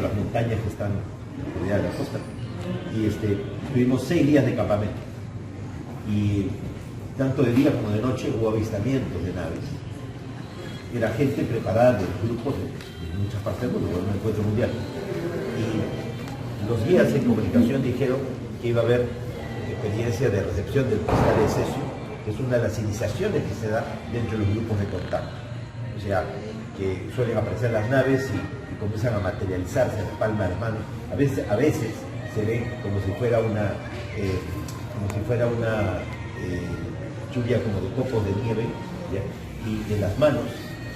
por las montañas que están rodeadas de la costa. Y tuvimos 6 días de campamento. Y tanto de día como de noche hubo avistamientos de naves. Era gente preparada de grupos de muchas partes del mundo, un encuentro mundial. Y los guías en comunicación dijeron que iba a haber experiencia de recepción del cristal de cesio, que es una de las iniciaciones que se da dentro de los grupos de contacto. O sea, que suelen aparecer las naves y comienzan a materializarse en la palma de las manos. A veces se ve como si fuera una lluvia como de copos de nieve, ¿ya? Y en las manos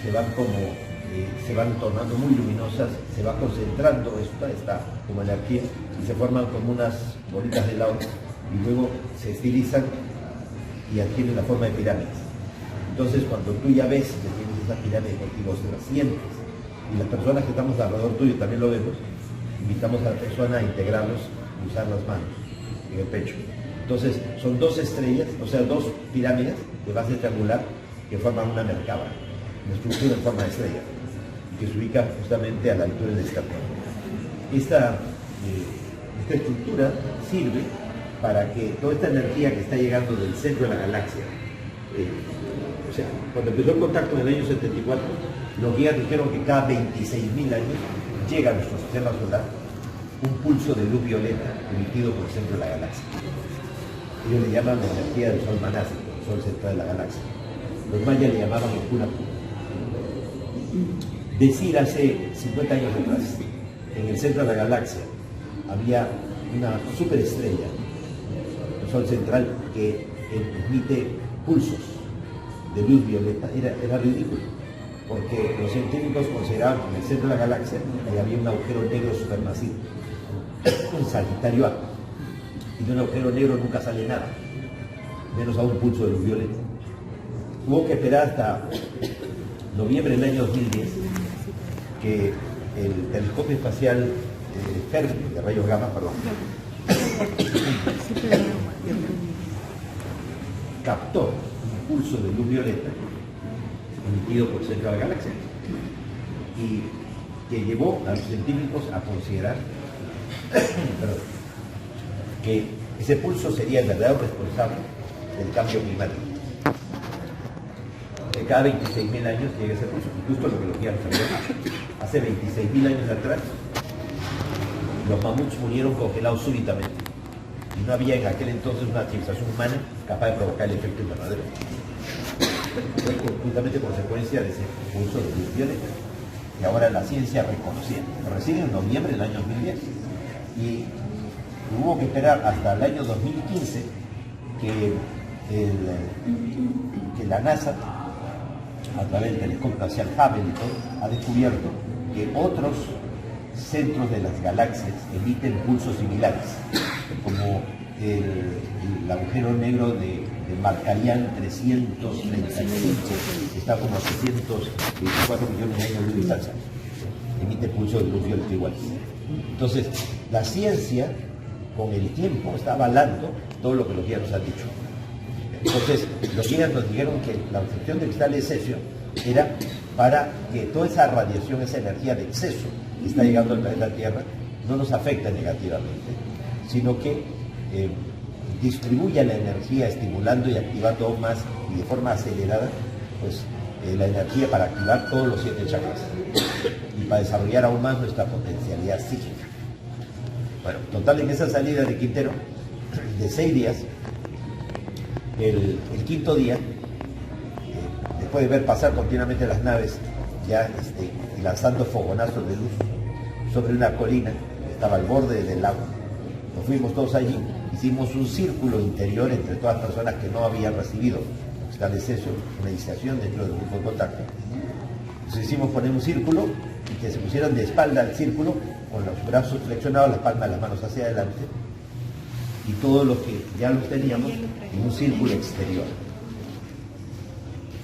se van tornando muy luminosas, se va concentrando esta como energía y se forman como unas bolitas de helado y luego se estilizan y adquieren la forma de pirámides. Entonces cuando tú ya ves que tienes esa pirámide contigo, se la sientes, y las personas que estamos alrededor tuyo también lo vemos, invitamos a la persona a integrarlos y usar las manos en el pecho. Entonces son 2 estrellas, o sea 2 pirámides de base triangular que forman una merkaba, una estructura en forma de estrella, y que se ubica justamente a la altura del escarpón. Esta estructura sirve para que toda esta energía que está llegando del centro de la galaxia, o sea, cuando empezó el contacto en el año 74, los guías dijeron que cada 26.000 años llega a nuestro sistema solar un pulso de luz violeta emitido por el centro de la galaxia. Ellos le llaman la energía del sol manásico, el sol central de la galaxia. Los mayas le llamaban el Cunapú. Decir hace 50 años atrás, en el centro de la galaxia había una superestrella, el sol central, que emite pulsos de luz violeta, era ridículo, porque los científicos consideraban que en el centro de la galaxia había un agujero negro supermasivo, un Sagitario A, y de un agujero negro nunca sale nada, menos a un pulso de luz violeta. Hubo que esperar hasta noviembre del año 2010 que el telescopio espacial Fermi, de rayos gamma, captó un pulso de luz violeta emitido por el centro de la galaxia y que llevó a los científicos a considerar que ese pulso sería el verdadero responsable del cambio climático. De cada 26.000 años llega ese pulso, justo lo que los guías habían dicho. Hace 26.000 años atrás, los mamuts murieron congelados súbitamente y no había en aquel entonces una civilización humana capaz de provocar el efecto invernadero. Fue justamente consecuencia de ese pulso de luz violeta, que ahora la ciencia reconocía. Pero recién en noviembre del año 2010. Y hubo que esperar hasta el año 2015 que la NASA, a través del telescopio espacial Hubble y todo, ha descubierto que otros centros de las galaxias emiten pulsos similares, como el agujero negro de Markarian 335, que está como a 624 millones de años de distancia, emite pulsos de luz violeta igual. Entonces, la ciencia, con el tiempo, está avalando todo lo que los guías nos han dicho. Entonces, los guías nos dijeron que la recepción de cristal de cesio era para que toda esa radiación, esa energía de exceso que está llegando al planeta Tierra, no nos afecte negativamente, sino que distribuya la energía, estimulando y activando aún más y de forma acelerada, pues la energía para activar todos los 7 chakras y para desarrollar aún más nuestra potencialidad psíquica. Bueno, total, en esa salida de Quintero, de 6 días, el quinto día, después de ver pasar continuamente las naves, ya lanzando fogonazos de luz sobre una colina que estaba al borde del lago, nos fuimos todos allí, hicimos un círculo interior entre todas las personas que no habían recibido cristal de cesio, una iniciación dentro del grupo de contacto. Entonces hicimos poner un círculo y que se pusieran de espalda al círculo, con los brazos flexionados, las palmas de las manos hacia adelante, y todos los que ya los teníamos en un círculo exterior.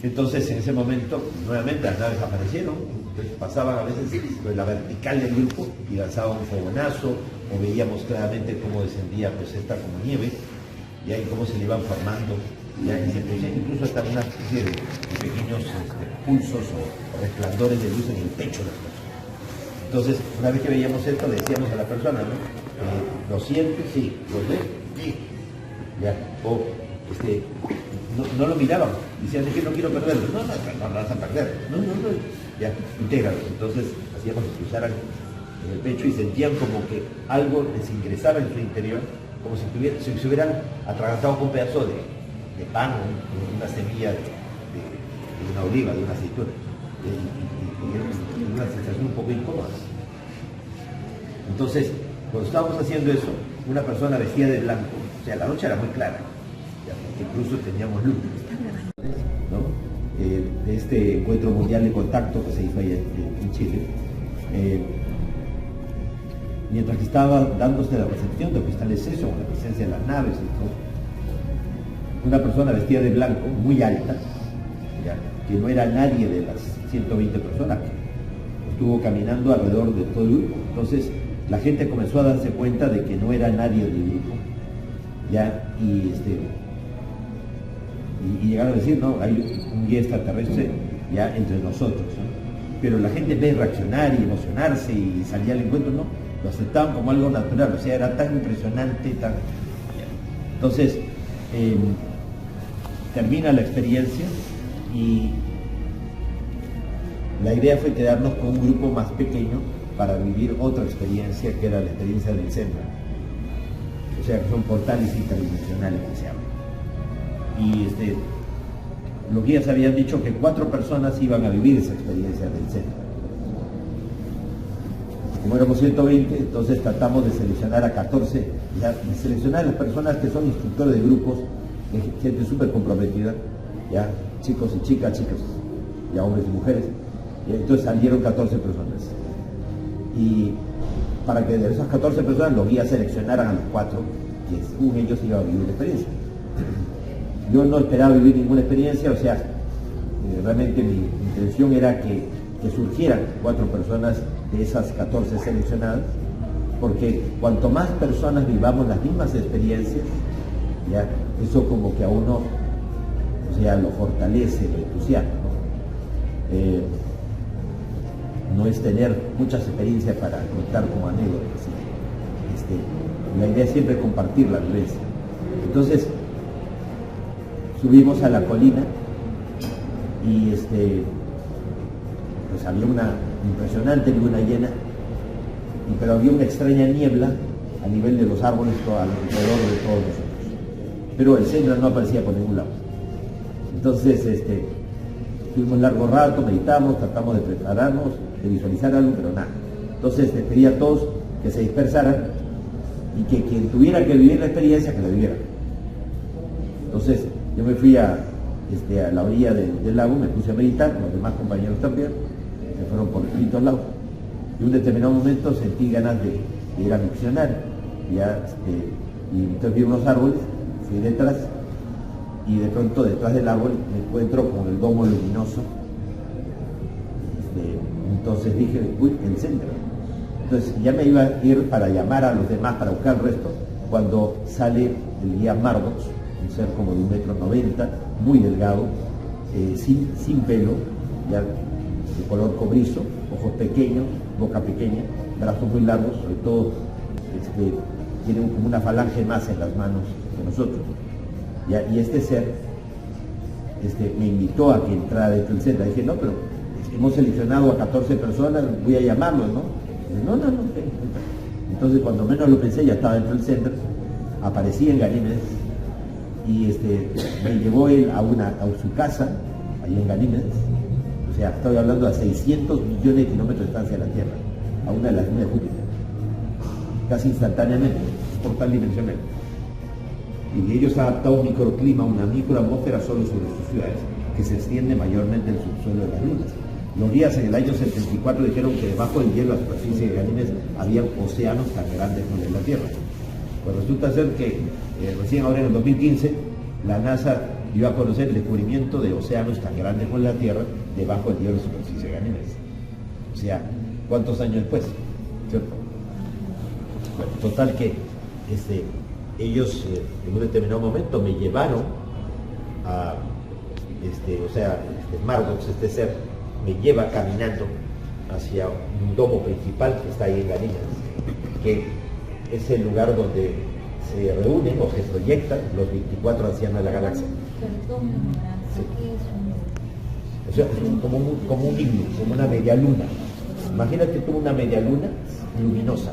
Entonces en ese momento nuevamente las naves aparecieron, entonces pasaban a veces por la vertical del grupo y lanzaban un fogonazo, o veíamos claramente cómo descendía pues esta como nieve, y ahí cómo se le iban formando, y se producían incluso hasta una especie de pequeños pulsos o resplandores de luz en el pecho de las personas. Entonces, una vez que veíamos esto, le decíamos a la persona, ¿no? ¿Lo sientes? Sí. ¿Lo ves? Sí. Ya. O, no lo miraban. Decían, es que no quiero perderlo. No lo vas a perder. No. Ya, intégralo. Entonces, hacíamos que cruzaran en el pecho y sentían como que algo les ingresaba en su interior, como si se hubieran atragantado con un pedazo de pan, una semilla de una oliva, de una aceituna. Y una sensación un poco incómoda. Entonces, cuando estábamos haciendo eso, una persona vestida de blanco, o sea, la noche era muy clara, ya, incluso teníamos luz, ¿no? De este encuentro mundial de contacto que se hizo ahí en Chile, mientras que estaba dándose la recepción de lo que está el exceso, con la presencia de las naves y todo, una persona vestida de blanco, muy alta, ya, que no era nadie de las 120 personas, que estuvo caminando alrededor de todo el grupo. Entonces la gente comenzó a darse cuenta de que no era nadie del grupo, ya, y llegaron a decir, no, hay un guía extraterrestre ya entre nosotros, ¿no? Pero la gente, en vez de reaccionar y emocionarse y salir al encuentro, no, lo aceptaban como algo natural, o sea, era tan impresionante, tan... Entonces, termina la experiencia y la idea fue quedarnos con un grupo más pequeño para vivir otra experiencia, que era la experiencia del centro. O sea, que son portales interdimensionales que se llaman. Y los guías habían dicho que 4 personas iban a vivir esa experiencia del centro. Como éramos 120, entonces tratamos de seleccionar a 14, ya, de seleccionar a las personas que son instructores de grupos, gente súper comprometida, ya, chicos y chicas, ya hombres y mujeres. Y entonces salieron 14 personas. Y para que de esas 14 personas los guías seleccionaran a los 4, que según ellos iban a vivir la experiencia. Yo no esperaba vivir ninguna experiencia, o sea, realmente mi intención era que surgieran 4 personas de esas 14 seleccionadas, porque cuanto más personas vivamos las mismas experiencias, ya, eso como que a uno, o sea, lo fortalece, lo entusiasma, ¿no? No es tener muchas experiencias para contar como anécdotas, ¿sí? La idea es siempre compartir la vivencia. Entonces, subimos a la colina y pues había una impresionante luna llena, pero había una extraña niebla a nivel de los árboles alrededor de todos nosotros. Pero el centro no aparecía por ningún lado. Entonces, estuvimos un largo rato, meditamos, tratamos de prepararnos, de visualizar algo, pero nada. Entonces les pedí a todos que se dispersaran y que quien tuviera que vivir la experiencia, que la viviera. Entonces yo me fui a la orilla del lago, me puse a meditar, los demás compañeros también, se fueron por distintos lados. Y en un determinado momento sentí ganas de ir a miccionar. Y entonces vi unos árboles, fui detrás, y de pronto detrás del árbol me encuentro con el domo luminoso. Entonces dije, uy, el centro. Entonces ya me iba a ir para llamar a los demás, para buscar el resto, cuando sale el guía Mardox, un ser como de 1,90 m, muy delgado, sin pelo, ya de color cobrizo, ojos pequeños, boca pequeña, brazos muy largos, sobre todo tiene como una falange más en las manos que nosotros. ¿Ya? Y este ser me invitó a que entrara dentro del centro. Dije, no, pero hemos seleccionado a 14 personas, voy a llamarlos, ¿no? No. Entonces, cuando menos lo pensé, ya estaba dentro del centro, aparecí en Ganímedes y me llevó él a su casa, ahí en Ganímedes. O sea, estoy hablando de 600 millones de kilómetros de distancia de la Tierra, a una de las lunas de Júpiter, casi instantáneamente, por tal dimensional. Y ellos han adaptado un microclima, una microatmósfera solo sobre sus ciudades, que se extiende mayormente en el subsuelo de las lunas. Los guías en el año 74 dijeron que debajo del hielo, a la superficie de Ganímedes, había océanos tan grandes como el de la Tierra. Pues resulta ser que recién ahora en el 2015, la NASA dio a conocer el descubrimiento de océanos tan grandes como la Tierra debajo del hielo de la superficie de Ganímedes. O sea, ¿cuántos años después? ¿Cierto? Bueno, total que ellos en un determinado momento me llevaron a, Mardox, este ser, me lleva caminando hacia un domo principal que está ahí en Ganinas, que es el lugar donde se reúnen o se proyectan los 24 ancianos de la galaxia. Sí. O sea, es como un iglú, como una media luna. Imagínate tú una media luna luminosa,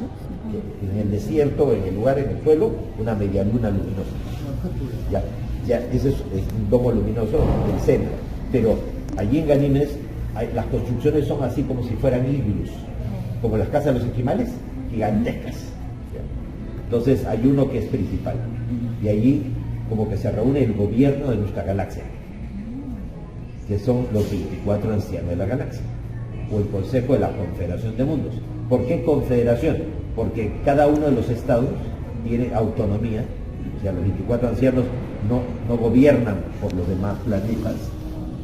en el desierto, en el lugar, en el suelo, una media luna luminosa. Ya, ese es un domo luminoso del centro. Pero allí en Ganímedes las construcciones son así como si fueran iglús, como las casas de los esquimales, gigantescas. ¿Ya? Entonces hay uno que es principal, y allí como que se reúne el gobierno de nuestra galaxia, que son los 24 ancianos de la galaxia, o el Consejo de la Confederación de Mundos. ¿Por qué confederación? Porque cada uno de los estados tiene autonomía, o sea, los 24 ancianos no gobiernan por los demás planetas,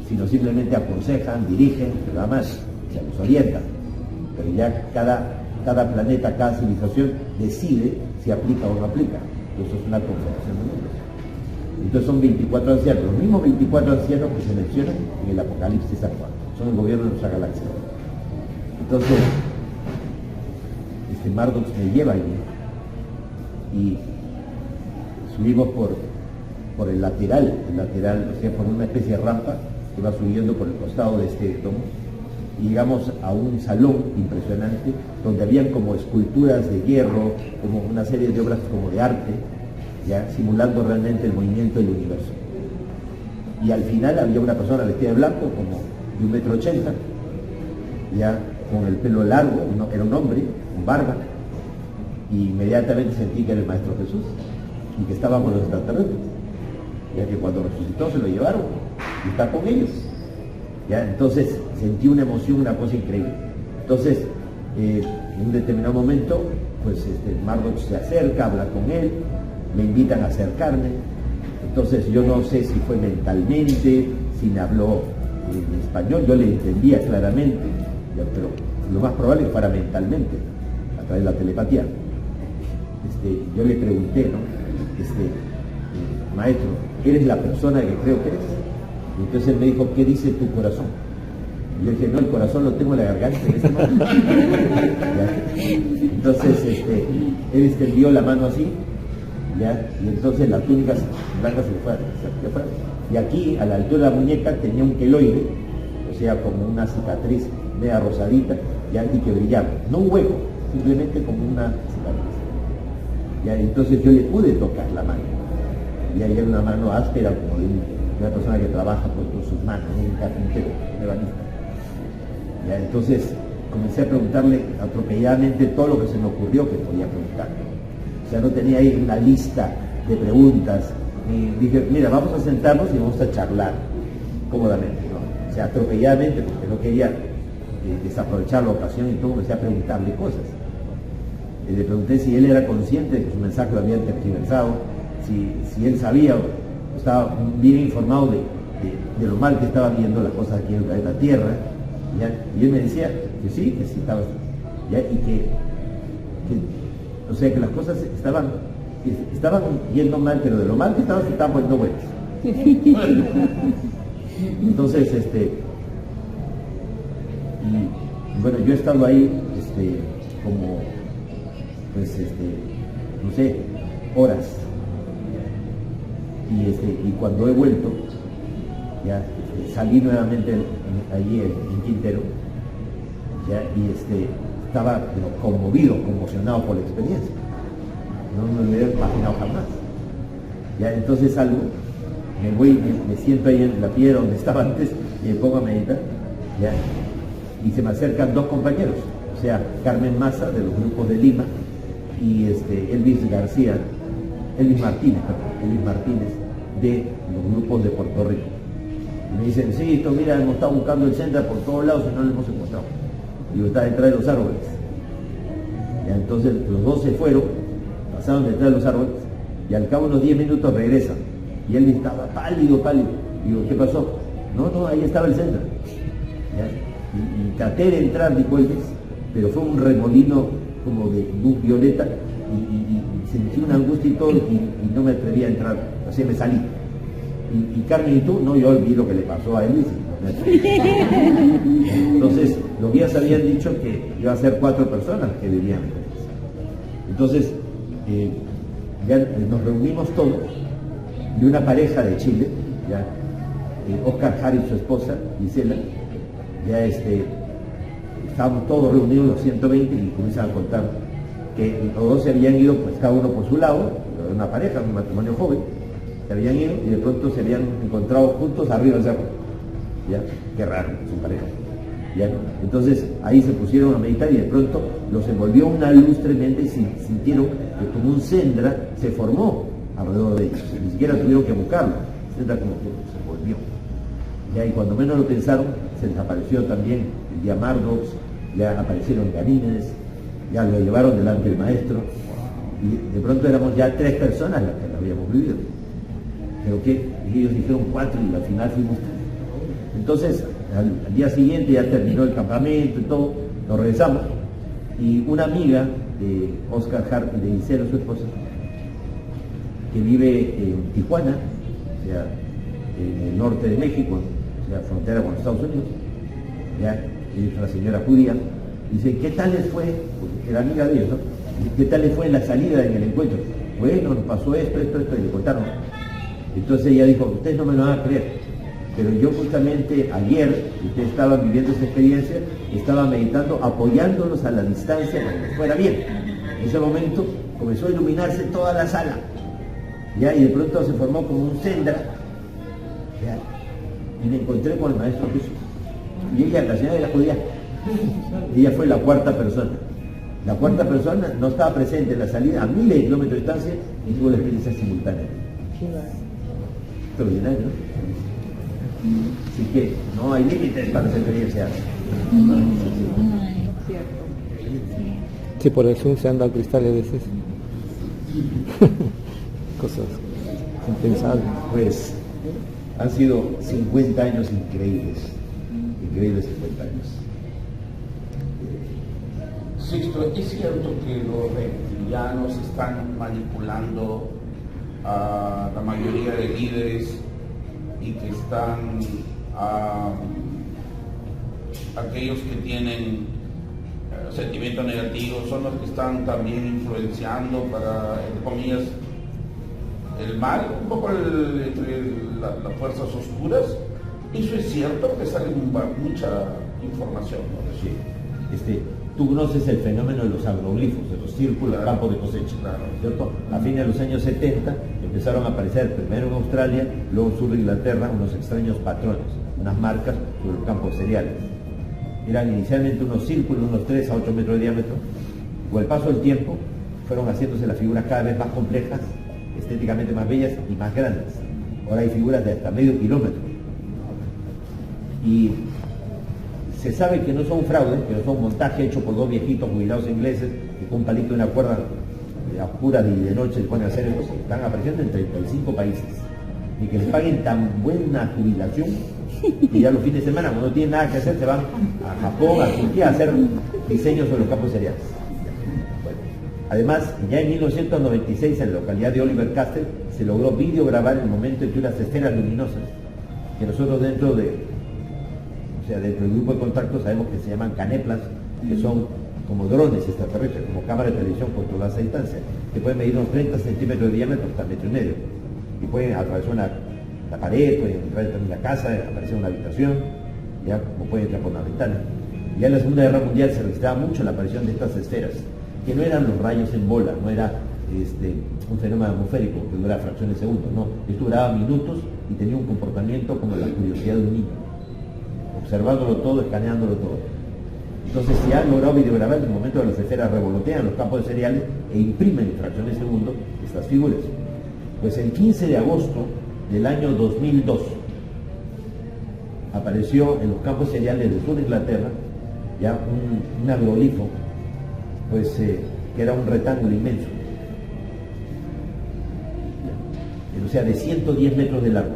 sino simplemente aconsejan, dirigen, nada más, se los orientan. Pero ya cada planeta, cada civilización decide si aplica o no aplica. Entonces es una confederación de mundos. Entonces son 24 ancianos, los mismos 24 ancianos que se mencionan en el Apocalipsis actual, son el gobierno de nuestra galaxia. Entonces, Mardox me lleva allí y subimos por el lateral, o sea, por una especie de rampa que va subiendo por el costado de este domo, y llegamos a un salón impresionante donde habían como esculturas de hierro, como una serie de obras como de arte, ya simulando realmente el movimiento del universo. Y al final había una persona vestida de blanco, como de 1,80 m, ya con el pelo largo, era un hombre, con barba, y inmediatamente sentí que era el Maestro Jesús y que estaba con los extraterrestres, ya que cuando resucitó se lo llevaron y está con ellos. Ya, entonces sentí una emoción, una cosa increíble. Entonces, en un determinado momento, pues Mardox se acerca, habla con él, me invitan a acercarme. Entonces yo no sé si fue mentalmente, si me habló en español, yo le entendía claramente, ya, pero lo más probable es que fuera mentalmente, a través de la telepatía. Yo le pregunté, ¿no? Maestro, ¿eres la persona que creo que eres? Y entonces él me dijo, ¿qué dice tu corazón? Y yo dije, no, el corazón lo tengo en la garganta en ese momento. Entonces él extendió la mano así, ¿ya? Y entonces la túnica blanca se fue. Y aquí, a la altura de la muñeca, tenía un queloide, o sea, como una cicatriz media rosadita, ¿ya? Y que brillaba. No un hueco, simplemente como una cicatriz. ¿Ya? Entonces yo le pude tocar la mano. Y ahí era una mano áspera, como de una persona que trabaja pues, con sus manos, un carpintero, un ebanista. ¿Ya? Entonces comencé a preguntarle atropelladamente todo lo que se me ocurrió que podía preguntarle. O sea, no tenía ahí una lista de preguntas. Y dije, mira, vamos a sentarnos y vamos a charlar cómodamente, ¿no? O sea, atropelladamente, porque no quería desaprovechar la ocasión, y todo, comencé a preguntarle cosas. Le pregunté si él era consciente de que su mensaje lo habían tergiversado, si él sabía o estaba bien informado de lo mal que estaban viendo las cosas aquí en el planeta Tierra, ¿ya? Y él me decía que sí estaba así, ¿ya? Y que o sea, que las cosas estaban yendo mal, pero de lo mal que estaban se estaban poniendo buenas. Entonces, y bueno, yo he estado ahí como, pues, no sé, horas. Y cuando he vuelto, ya salí nuevamente allí en Quintero, ya, y estaba conmovido, conmocionado por la experiencia. No me lo hubiera imaginado jamás. Ya, entonces salgo, me siento ahí en la piedra donde estaba antes y me pongo a meditar, ya, y se me acercan dos compañeros, o sea, Carmen Maza de los grupos de Lima y Elvis Martínez de los grupos de Puerto Rico. Y me dicen, sí, mira, hemos estado buscando el centro por todos lados y no lo hemos encontrado. Digo, está detrás de los árboles. Ya, entonces los dos se fueron, pasaron detrás de los árboles y al cabo de unos 10 minutos regresan. Y él estaba pálido. Digo, ¿qué pasó? No, ahí estaba el centro. ¿Ya? Y traté de entrar, dijo Elvis, pero fue un remolino como de luz violeta y sentí una angustia y todo y no me atreví a entrar, así me salí. Y Carmen, ¿y tú? No, yo vi lo que le pasó a Elvis y Entonces, los guías habían dicho que iba a ser 4 personas que vivían. Entonces, ya nos reunimos todos, y una pareja de Chile, ya, Oscar Jara y su esposa, Gisela, ya estábamos todos reunidos, los 120, y comienzan a contar que los dos se habían ido, pues cada uno por su lado, una pareja, un matrimonio joven, se habían ido y de pronto se habían encontrado juntos arriba del cerro. ¿Ya? Qué raro, su pareja. ¿Ya? Entonces ahí se pusieron a meditar y de pronto los envolvió una luz tremenda y sintieron que como un sendra se formó alrededor de ellos. Ni siquiera tuvieron que buscarlo. El sendra como que se envolvió. ¿Ya? Y cuando menos lo pensaron, se desapareció también el día Mardox, ya aparecieron Ganímedes, ya lo llevaron delante del maestro. Y de pronto éramos ya 3 personas las que lo habíamos vivido. Pero que ellos dijeron 4 y al final fuimos 3. Entonces, al día siguiente ya terminó el campamento y todo, nos regresamos. Y una amiga de Oscar Hart y de Gisela, su esposa, que vive en Tijuana, o sea, en el norte de México, o sea, frontera con Estados Unidos, ya, es una señora judía, dice, ¿qué tal les fue? Porque era amiga de ellos, ¿no? ¿Qué tal les fue en la salida, en el encuentro? Bueno, nos pasó esto, y le contaron. Entonces ella dijo, ustedes no me lo van a creer, pero yo justamente ayer, ustedes estaban viviendo esa experiencia, estaba meditando, apoyándolos a la distancia para que fuera bien. En ese momento comenzó a iluminarse toda la sala, ¿ya? Y de pronto se formó como un sendra, ¿ya? Y me encontré con el maestro Jesús. Y ella, la señora de la judía, ella fue la 4ª persona. La 4ª persona no estaba presente en la salida a miles de kilómetros de distancia y tuvo la experiencia simultánea. Extraordinario, ¿no? Así que no hay límites para esa experiencia. Sí, por el Zoom se han dado cristales de veces. Cosas impensables. Pues han sido 50 años increíbles 50 años. Sixto, ¿es cierto que los reptilianos están manipulando a la mayoría de líderes y que están aquellos que tienen sentimientos negativos son los que están también influenciando para, entre comillas, el mal, un poco entre las fuerzas oscuras? Eso es cierto, que sale mucha información, ¿no? Sí. Tú conoces el fenómeno de los agroglifos, de los círculos, claro, campos de cosecha, claro, ¿cierto? A fines de los años 70 empezaron a aparecer, primero en Australia, luego en sur de Inglaterra, unos extraños patrones, unas marcas sobre los campos de cereales. Eran inicialmente unos círculos, unos 3 a 8 metros de diámetro. Con el paso del tiempo, fueron haciéndose las figuras cada vez más complejas, estéticamente más bellas y más grandes. Ahora hay figuras de hasta medio kilómetro. Y se sabe que no son fraudes, que no son montaje hecho por 2 viejitos jubilados ingleses que con un palito de una cuerda a oscuras y de noche se ponen a hacer esto. Están apareciendo en 35 países. Y que les paguen tan buena jubilación que ya los fines de semana, cuando no tienen nada que hacer, se van a Japón, a Turquía a hacer diseños sobre los campos cereales. Bueno, además, ya en 1996 en la localidad de Oliver Castle se logró videograbar el momento en que unas esferas luminosas, que nosotros dentro del grupo de contacto sabemos que se llaman caneplas, que son como drones extraterrestres, como cámaras de televisión controladas a distancia, que pueden medir unos 30 centímetros de diámetro hasta 1,5 metros, y pueden atravesar la pared, pueden entrar en una casa, aparecer en una habitación, ya como pueden entrar por una ventana. Ya en la Segunda Guerra Mundial se registraba mucho la aparición de estas esferas, que no eran los rayos en bola, no era un fenómeno atmosférico que duraba fracciones de segundos, no, esto duraba minutos y tenía un comportamiento como la curiosidad de un niño, observándolo todo, escaneándolo todo. Entonces se ha logrado videograbar en el momento de las esferas revolotean los campos de cereales e imprimen en fracciones de segundo estas figuras. Pues el 15 de agosto del año 2002 apareció en los campos cereales del sur de Inglaterra ya un agroglifo, pues que era un rectángulo inmenso, o sea, de 110 metros de largo.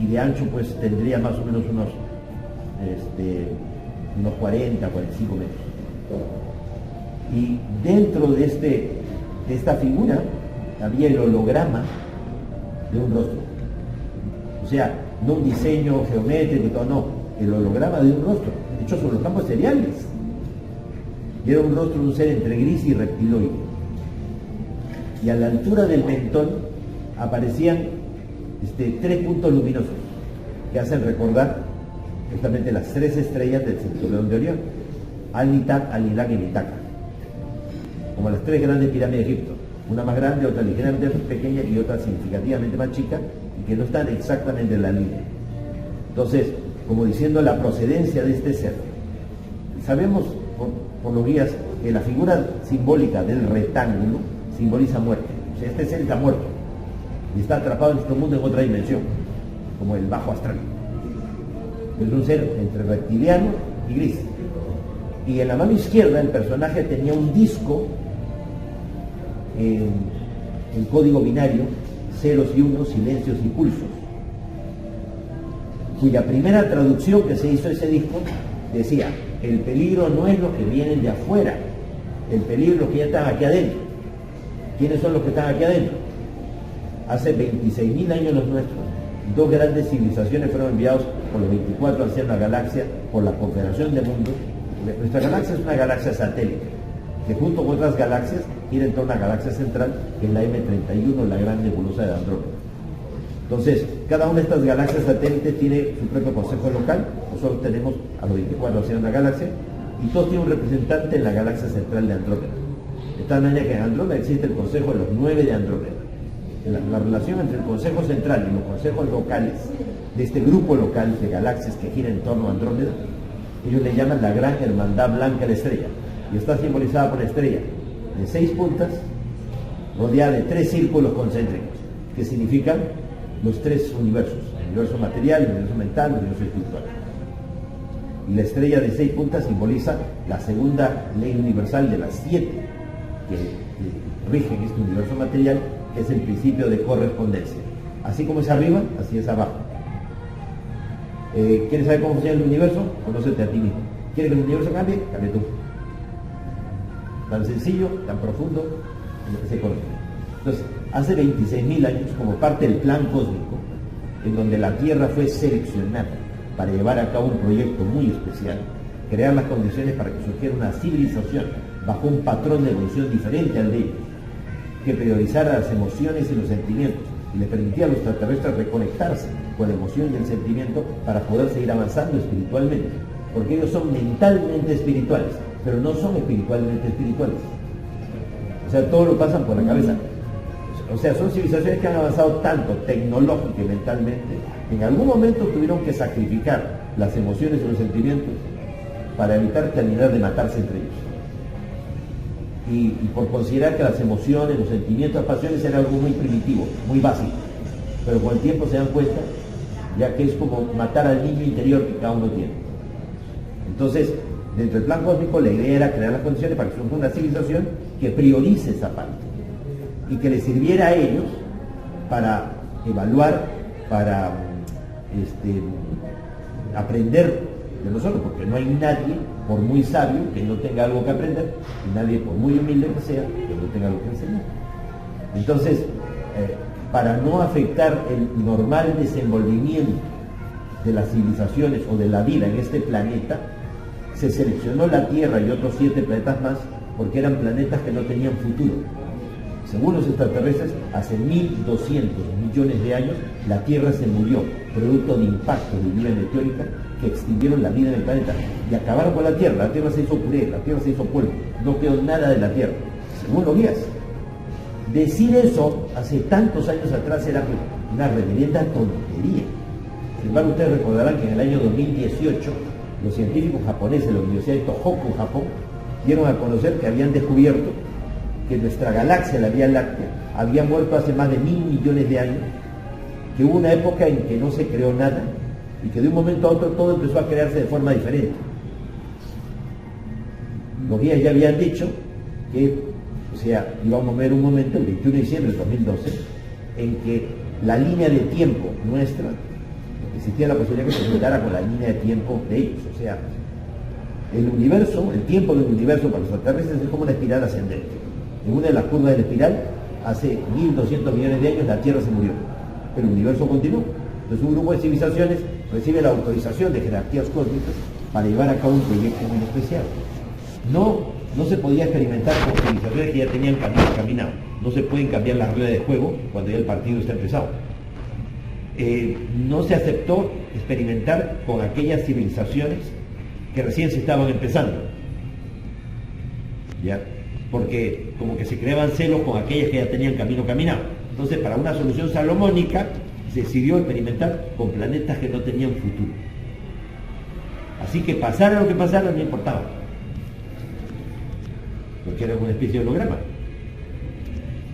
Y de ancho pues tendría más o menos unos 40, 45 metros. Y dentro de esta figura había el holograma de un rostro. O sea, no un diseño geométrico, no, el holograma de un rostro, hecho sobre los campos cereales. Y era un rostro de un ser entre gris y reptiloide. Y a la altura del mentón aparecían 3 puntos luminosos que hacen recordar justamente las 3 estrellas del cinturón de Orión: Al-Nitak, Al-Hilal y Mitaka, como las 3 grandes pirámides de Egipto, una más grande, otra ligeramente más pequeña y otra significativamente más chica, y que no están exactamente en la línea. Entonces, como diciendo la procedencia de este ser, sabemos por los guías que la figura simbólica del rectángulo simboliza muerte. O sea, este ser está muerto y está atrapado en nuestro mundo en otra dimensión, como el bajo astral. Es un ser entre reptiliano y gris. Y en la mano izquierda el personaje tenía un disco en código binario, ceros y unos, silencios y pulsos, cuya primera traducción que se hizo a ese disco decía: el peligro no es lo que vienen de afuera, el peligro es lo que ya están aquí adentro. ¿Quiénes son los que están aquí adentro? Hace 26.000 años los nuestros, 2 grandes civilizaciones fueron enviados por los 24 ancianos de la galaxia, por la Confederación de Mundos. Nuestra galaxia es una galaxia satélite, que junto con otras galaxias gira en torno a una galaxia central, que es la M31, la gran nebulosa de Andrómeda. Entonces, cada una de estas galaxias satélites tiene su propio consejo local. Nosotros tenemos a los 24 ancianos de la galaxia, y todos tienen un representante en la galaxia central de Andrómeda. De tal manera que en Andrómeda existe el consejo de los 9 de Andrómeda. La relación entre el consejo central y los consejos locales de este grupo local de galaxias que gira en torno a Andrómeda, ellos le llaman la Gran Hermandad Blanca de la Estrella, y está simbolizada por la estrella de 6 puntas rodeada de 3 círculos concéntricos que significan los 3 universos: el universo material, el universo mental, el universo espiritual. Y la estrella de 6 puntas simboliza la segunda ley universal de las 7 que rigen este universo material, que es el principio de correspondencia. Así como es arriba, así es abajo. ¿Quieres saber cómo funciona el universo? Conócete a ti mismo. ¿Quieres que el universo cambie? Cambia tú. Tan sencillo, tan profundo, se conoce. Entonces, hace 26.000 años, como parte del plan cósmico, en donde la Tierra fue seleccionada para llevar a cabo un proyecto muy especial, crear las condiciones para que surgiera una civilización bajo un patrón de evolución diferente al de ellos, que priorizara las emociones y los sentimientos, y les permitía a los extraterrestres reconectarse con la emoción y el sentimiento para poder seguir avanzando espiritualmente, porque ellos son mentalmente espirituales, pero no son espiritualmente espirituales. O sea, todo lo pasan por la cabeza. O sea, son civilizaciones que han avanzado tanto tecnológica y mentalmente, que en algún momento tuvieron que sacrificar las emociones y los sentimientos para evitar terminar de matarse entre ellos. Y por considerar que las emociones, los sentimientos, las pasiones eran algo muy primitivo, muy básico. Pero con el tiempo se dan cuenta, ya que es como matar al niño interior que cada uno tiene. Entonces, dentro del plan cósmico, la idea era crear las condiciones para que surja una civilización que priorice esa parte y que les sirviera a ellos para evaluar, para aprender de nosotros, porque no hay nadie, por muy sabio, que no tenga algo que aprender, y nadie, por muy humilde que sea, que no tenga algo que enseñar. Entonces, para no afectar el normal desenvolvimiento de las civilizaciones o de la vida en este planeta, se seleccionó la Tierra y otros 7 planetas más, porque eran planetas que no tenían futuro. Según los extraterrestres, hace 1.200 millones de años la Tierra se murió, producto de impactos de lluvia meteórica que extinguieron la vida en el planeta y acabaron con la Tierra se hizo puré, la Tierra se hizo polvo, no quedó nada de la Tierra, según los guías. Decir eso hace tantos años atrás era una reverenda tontería. Sin embargo, ustedes recordarán que en el año 2018 los científicos japoneses de la Universidad de Tohoku, Japón, dieron a conocer que habían descubierto que nuestra galaxia, la Vía Láctea, había muerto hace más de 1.000 millones de años, que hubo una época en que no se creó nada y que de un momento a otro todo empezó a crearse de forma diferente. Los guías ya habían dicho que, íbamos a ver un momento, el 21 de diciembre del 2012, en que la línea de tiempo nuestra, existía la posibilidad que se juntara con la línea de tiempo de ellos. O sea, el universo, el tiempo del universo para los extraterrestres es como una espiral ascendente. En una de las curvas de la espiral, hace 1.200 millones de años la Tierra se murió, pero el universo continuó. Entonces un grupo de civilizaciones recibe la autorización de jerarquías cósmicas para llevar a cabo un proyecto muy especial. No se podía experimentar con civilizaciones que ya tenían camino caminado. No se pueden cambiar las reglas de juego cuando ya el partido está empezado. No se aceptó experimentar con aquellas civilizaciones que recién se estaban empezando, ¿ya? Porque como que se creaban celos con aquellas que ya tenían camino caminado. Entonces, para una solución salomónica, se decidió experimentar con planetas que no tenían futuro. Así que pasara lo que pasara, no importaba, porque era una especie de holograma.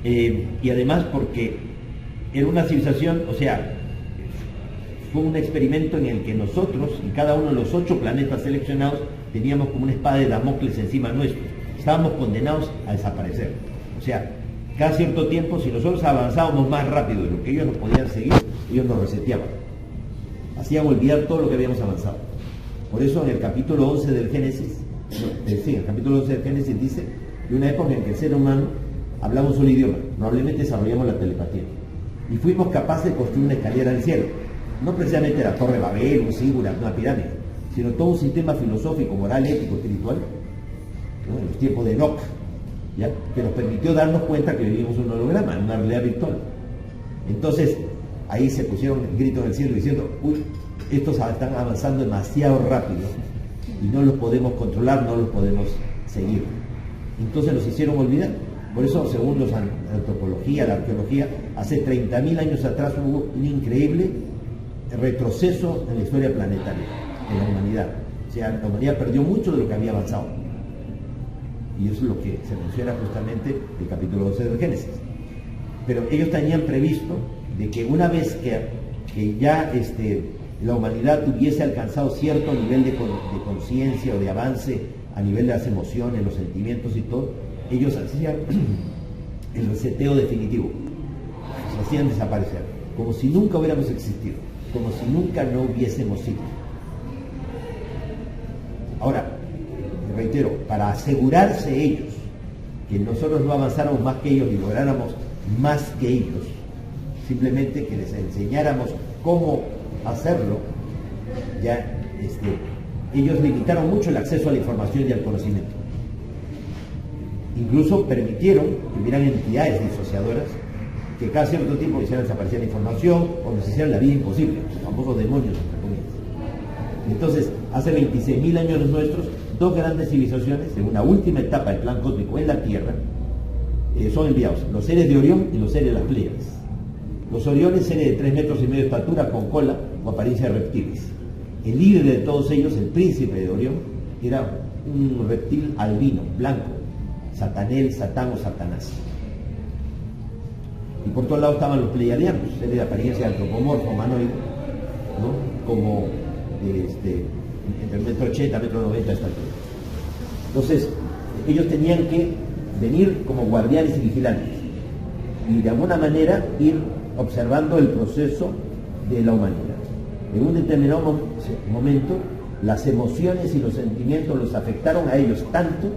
Y además porque era una civilización, o sea, fue un experimento en el que nosotros, y cada uno de los 8 planetas seleccionados, teníamos como una espada de Damocles encima nuestro. Estábamos condenados a desaparecer. O sea, cada cierto tiempo, si nosotros avanzábamos más rápido de lo que ellos nos podían seguir, ellos nos reseteaban. Hacían olvidar todo lo que habíamos avanzado. Por eso en el capítulo 11 del Génesis, el capítulo 11 del Génesis dice de una época en que el ser humano hablaba un solo idioma, probablemente desarrollamos la telepatía. Y fuimos capaces de construir una escalera al cielo. No precisamente la Torre de Babel, un símbolo, una pirámide, sino todo un sistema filosófico, moral, ético, espiritual, ¿no? En los tiempos de Enoch, ¿ya? Que nos permitió darnos cuenta que vivíamos un holograma, en una realidad virtual. Entonces, ahí se pusieron el grito en el cielo diciendo, uy, estos están avanzando demasiado rápido y no los podemos controlar, no los podemos seguir. Entonces nos hicieron olvidar. Por eso, según la antropología, la arqueología, hace 30.000 años atrás hubo un increíble retroceso en la historia planetaria, en la humanidad. O sea, la humanidad perdió mucho de lo que había avanzado. Y eso es lo que se menciona justamente en el capítulo 12 del Génesis. Pero ellos tenían previsto de que una vez que ya la humanidad hubiese alcanzado cierto nivel de conciencia o de avance a nivel de las emociones, los sentimientos y todo, ellos hacían el reseteo definitivo, se hacían desaparecer, como si nunca hubiéramos existido, como si nunca no hubiésemos sido. Ahora, reitero, para asegurarse ellos que nosotros no avanzáramos más que ellos y lográramos más que ellos, simplemente que les enseñáramos cómo hacerlo, ya ellos limitaron mucho el acceso a la información y al conocimiento. Incluso permitieron que hubieran entidades disociadoras que cada cierto tiempo hicieran desaparecer la información o nos hicieran la vida imposible, los famosos demonios, entre comillas. Entonces, hace 26.000 años nuestros, 2 grandes civilizaciones, en una última etapa del plan cósmico en la Tierra, son enviados, los seres de Orión y los seres de las Pléyades. Los Oriones, seres de 3,5 metros de estatura, con cola o apariencia de reptiles. El líder de todos ellos, el príncipe de Orión, era un reptil albino, blanco, Satanel, Satán o Satanás. Y por otro lado estaban los pleiadianos, seres de apariencia antropomorfo, humanoide, ¿no? Como entre 1,80 m, 1,90 m de estatura. Entonces, ellos tenían que venir como guardianes y vigilantes y de alguna manera ir observando el proceso de la humanidad. En un determinado momento, las emociones y los sentimientos los afectaron a ellos tanto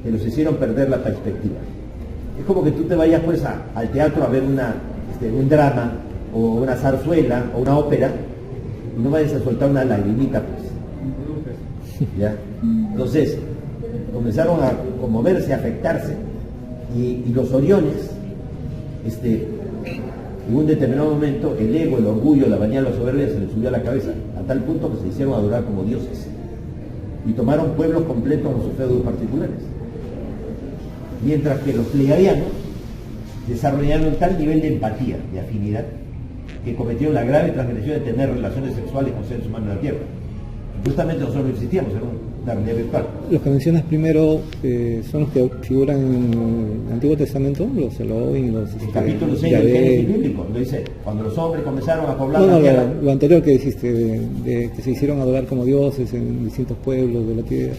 que los hicieron perder la perspectiva. Es como que tú te vayas pues al teatro a ver un drama o una zarzuela o una ópera y no vayas a soltar una lagrimita pues. ¿Ya? Entonces comenzaron a conmoverse, a afectarse y los Oriones, en un determinado momento el ego, el orgullo, la vanidad, la soberbia se les subió a la cabeza a tal punto que se hicieron adorar como dioses y tomaron pueblos completos con sus feudos particulares. Mientras que los pleiadianos desarrollaron tal nivel de empatía, de afinidad, que cometieron la grave transgresión de tener relaciones sexuales con seres humanos en la Tierra. Justamente nosotros no existíamos, era una realidad virtual. Los que mencionas primero son los que figuran en el Antiguo Testamento, los Elohim, los... El capítulo 6 del Génesis bíblico, lo dice, cuando los hombres comenzaron a poblar la tierra. Lo anterior que dijiste, de que se hicieron adorar como dioses en distintos pueblos de la tierra.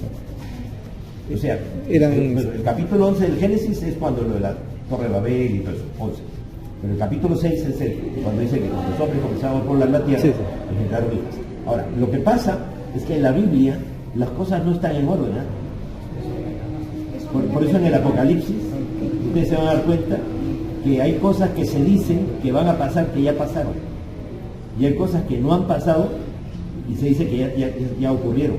O sea, el capítulo 11 del Génesis es cuando lo de la Torre de Babel y todo eso, 11. Pero el capítulo 6 es cuando dice que cuando los hombres comenzaron a poblar la tierra, engendraron hijas. Ahora, lo que pasa es que en la Biblia las cosas no están en orden, por eso en el Apocalipsis ustedes se van a dar cuenta que hay cosas que se dicen que van a pasar que ya pasaron. y hay cosas que no han pasado y se dice que ya ocurrieron.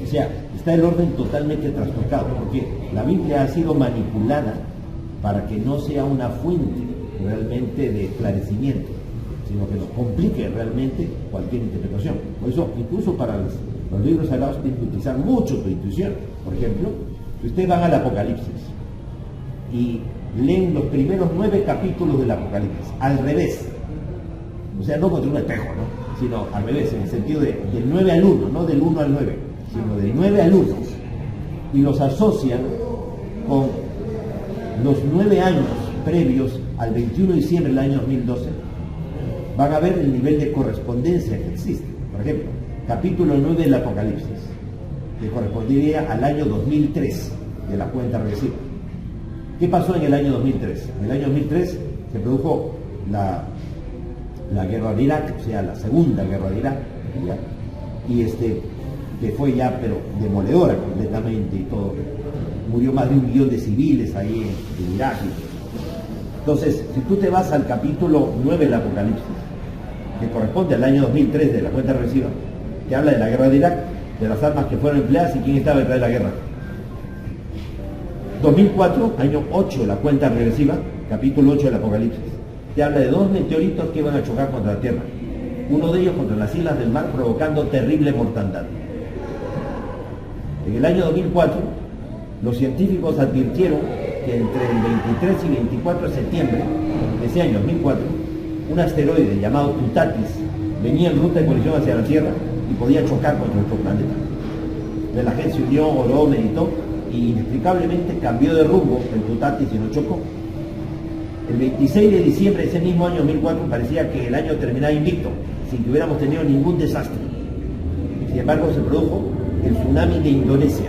O sea, está el orden totalmente trastocado, porque la Biblia ha sido manipulada para que no sea una fuente realmente de esclarecimiento, sino que nos complique realmente cualquier interpretación. Por eso, incluso para los libros sagrados tienes que utilizar mucho tu intuición. Por ejemplo, si ustedes van al Apocalipsis y leen los primeros 9 capítulos del Apocalipsis, al revés, o sea, no contra un espejo, ¿no?, sino al revés, en el sentido del 9 al 1, no del 1 al 9, sino del 9 al 1, y los asocian con los 9 años previos al 21 de diciembre del año 2012, van a ver el nivel de correspondencia que existe. Por ejemplo, capítulo 9 del Apocalipsis, que correspondería al año 2003 de la cuenta regresiva. ¿Qué pasó en el año 2003? En el año 2003 se produjo la guerra de Irak, o sea, la segunda guerra de Irak, ¿ya? Y que fue ya, pero demoledora completamente y todo. Murió más de 1 millón de civiles ahí en Irak. Entonces, si tú te vas al capítulo 9 del Apocalipsis, que corresponde al año 2003 de la cuenta regresiva, que habla de la guerra de Irak, de las armas que fueron empleadas y quién estaba detrás de la guerra. 2004, año 8 de la cuenta regresiva, capítulo 8 del Apocalipsis, te habla de 2 meteoritos que iban a chocar contra la Tierra. Uno de ellos contra las islas del mar, provocando terrible mortandad. En el año 2004, los científicos advirtieron que entre el 23 y 24 de septiembre de ese año 2004, un asteroide llamado Tutatis venía en ruta de colisión hacia la Tierra y podía chocar contra nuestro planeta. Entonces la gente se unió, oró, meditó y inexplicablemente cambió de rumbo el Tutatis y no chocó. El 26 de diciembre de ese mismo año 2004 parecía que el año terminaba invicto, sin que hubiéramos tenido ningún desastre. Sin embargo, se produjo el tsunami de Indonesia.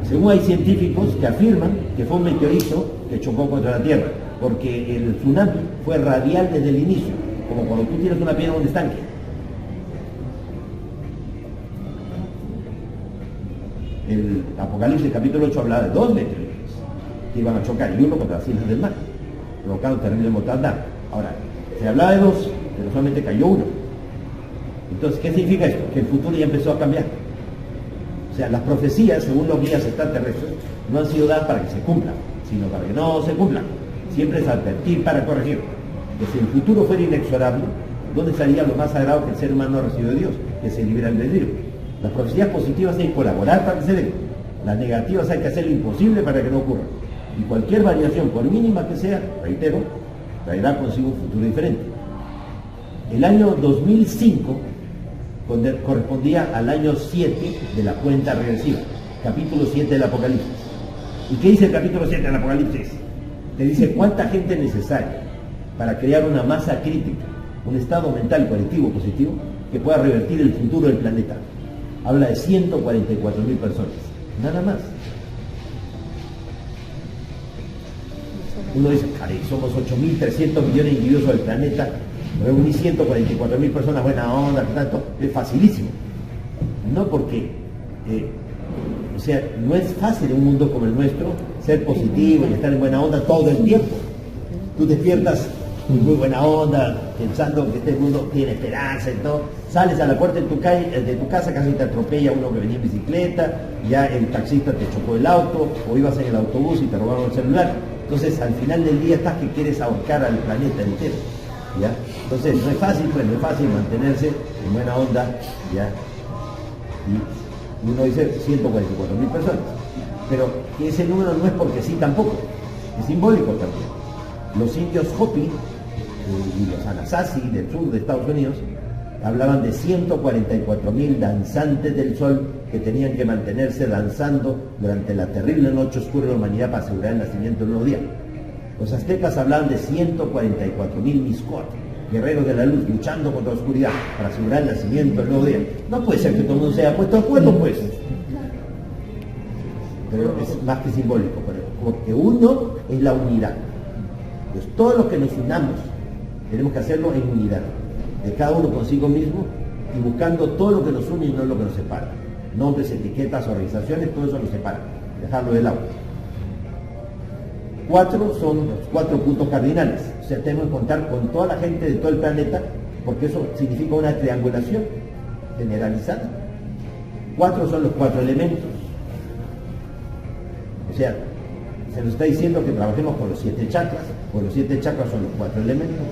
Según hay científicos que afirman que fue un meteorito que chocó contra la Tierra, porque el tsunami fue radial desde el inicio, como cuando tú tiras una piedra en un estanque. El Apocalipsis capítulo 8 hablaba de 2 meteoritos que iban a chocar, y uno contra las islas del mar, provocando terrible mortandad. Ahora, se hablaba de 2, pero solamente cayó uno. Entonces, ¿qué significa esto? Que el futuro ya empezó a cambiar. O sea, las profecías, según los guías extraterrestres, no han sido dadas para que se cumplan, sino para que no se cumplan. Siempre es advertir para corregir. Que si el futuro fuera inexorable, ¿dónde estaría lo más sagrado que el ser humano ha recibido de Dios? Que se libre albedrío. Las profecías positivas hay que colaborar para que se den. Las negativas hay que hacer lo imposible para que no ocurra. Y cualquier variación, por mínima que sea, reitero, traerá consigo un futuro diferente. El año 2005 correspondía al año 7 de la cuenta regresiva, capítulo 7 del Apocalipsis. ¿Y qué dice el capítulo 7 del Apocalipsis? Te dice cuánta gente es necesaria para crear una masa crítica, un estado mental colectivo positivo que pueda revertir el futuro del planeta. Habla de 144.000 personas, nada más. Uno dice, caray, somos 8.300 millones de individuos del planeta, reunir 144.000 personas, buena onda, tanto, es facilísimo. No porque, o sea, no es fácil en un mundo como el nuestro ser positivo y estar en buena onda todo el tiempo. Tú despiertas muy buena onda, pensando que este mundo tiene esperanza y todo. Sales a la puerta de tu casa, casi te atropella uno que venía en bicicleta, ya el taxista te chocó el auto, o ibas en el autobús y te robaron el celular. Entonces, al final del día estás que quieres ahorcar al planeta entero, ¿ya? Entonces, no es fácil, pues, no es fácil mantenerse en buena onda, ¿ya? Y uno dice 144.000 personas. Pero ese número no es porque sí tampoco, es simbólico también. Los indios Hopi y los Anasazi del sur de Estados Unidos hablaban de 144.000 danzantes del sol que tenían que mantenerse danzando durante la terrible noche oscura de la humanidad para asegurar el nacimiento del nuevo día. Los aztecas hablaban de 144.000 Mixcoac, guerreros de la luz, luchando contra la oscuridad para asegurar el nacimiento del nuevo día. No puede ser que todo el mundo se haya puesto de acuerdo, pues. Pero es más que simbólico, porque uno es la unidad. Entonces, todos los que nos unamos tenemos que hacerlo en unidad, de cada uno consigo mismo y buscando todo lo que nos une y no lo que nos separa. Nombres, etiquetas, organizaciones, todo eso nos separa, dejarlo de lado. 4 son los 4 puntos cardinales, o sea, tenemos que contar con toda la gente de todo el planeta porque eso significa una triangulación generalizada. 4 son los 4 elementos. O sea, se nos está diciendo que trabajemos con los 7 chakras, pues los 7 chakras son los 4 elementos.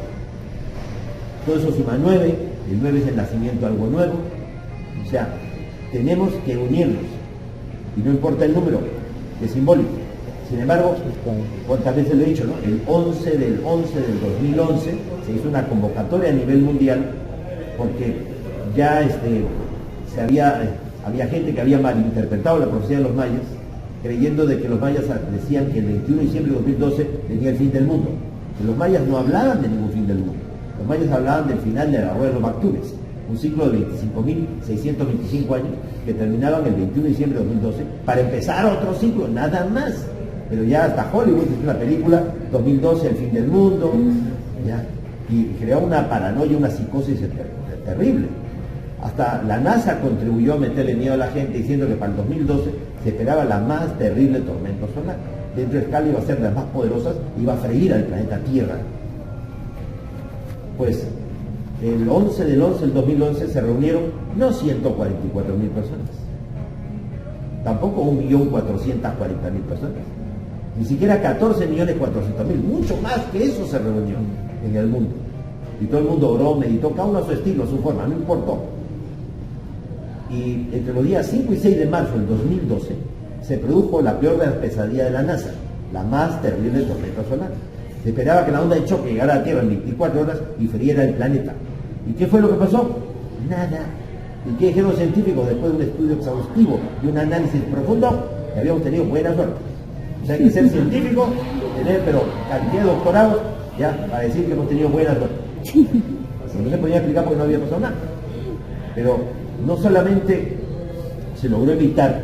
Todo eso suma 9, el 9 es el nacimiento de algo nuevo. O sea, tenemos que unirnos, y no importa el número, es simbólico. Sin embargo, cuántas veces lo he dicho, ¿no? El 11 del 2011 se hizo una convocatoria a nivel mundial, porque ya había gente que había malinterpretado la profecía de los mayas, creyendo de que los mayas decían que el 21 de diciembre de 2012 venía el fin del mundo. Que los mayas no hablaban de ningún fin del mundo. Los mayas hablaban del final de la rueda de los Bactures, un ciclo de 25.625 años que terminaban el 21 de diciembre de 2012 para empezar otro ciclo, nada más. Pero ya hasta Hollywood hizo una película, 2012, el fin del mundo, ya, y creó una paranoia, una psicosis terrible. Hasta la NASA contribuyó a meterle miedo a la gente diciendo que para el 2012 se esperaba la más terrible tormenta solar. Dentro de escala iba a ser de las más poderosas, iba a freír al planeta Tierra. Pues el 11 del 11 del 2011 se reunieron no 144.000 personas, tampoco 1.440.000 personas, ni siquiera 14.400.000, mucho más que eso se reunió en el mundo. Y todo el mundo oró, meditó, cada uno a su estilo, a su forma, no importó. Y entre los días 5 y 6 de marzo del 2012 se produjo la peor de las pesadillas de la NASA, la más terrible tormenta solar. Se esperaba que la onda de choque llegara a la Tierra en 24 horas y friera el planeta. ¿Y qué fue lo que pasó? Nada. ¿Y qué dijeron los científicos después de un estudio exhaustivo y un análisis profundo? Que habíamos tenido buena suerte. O sea, hay que ser científico, tener pero cantidad de doctorados, ya, para decir que hemos tenido buena suerte. No se podía explicar porque no había pasado nada. Pero no solamente se logró evitar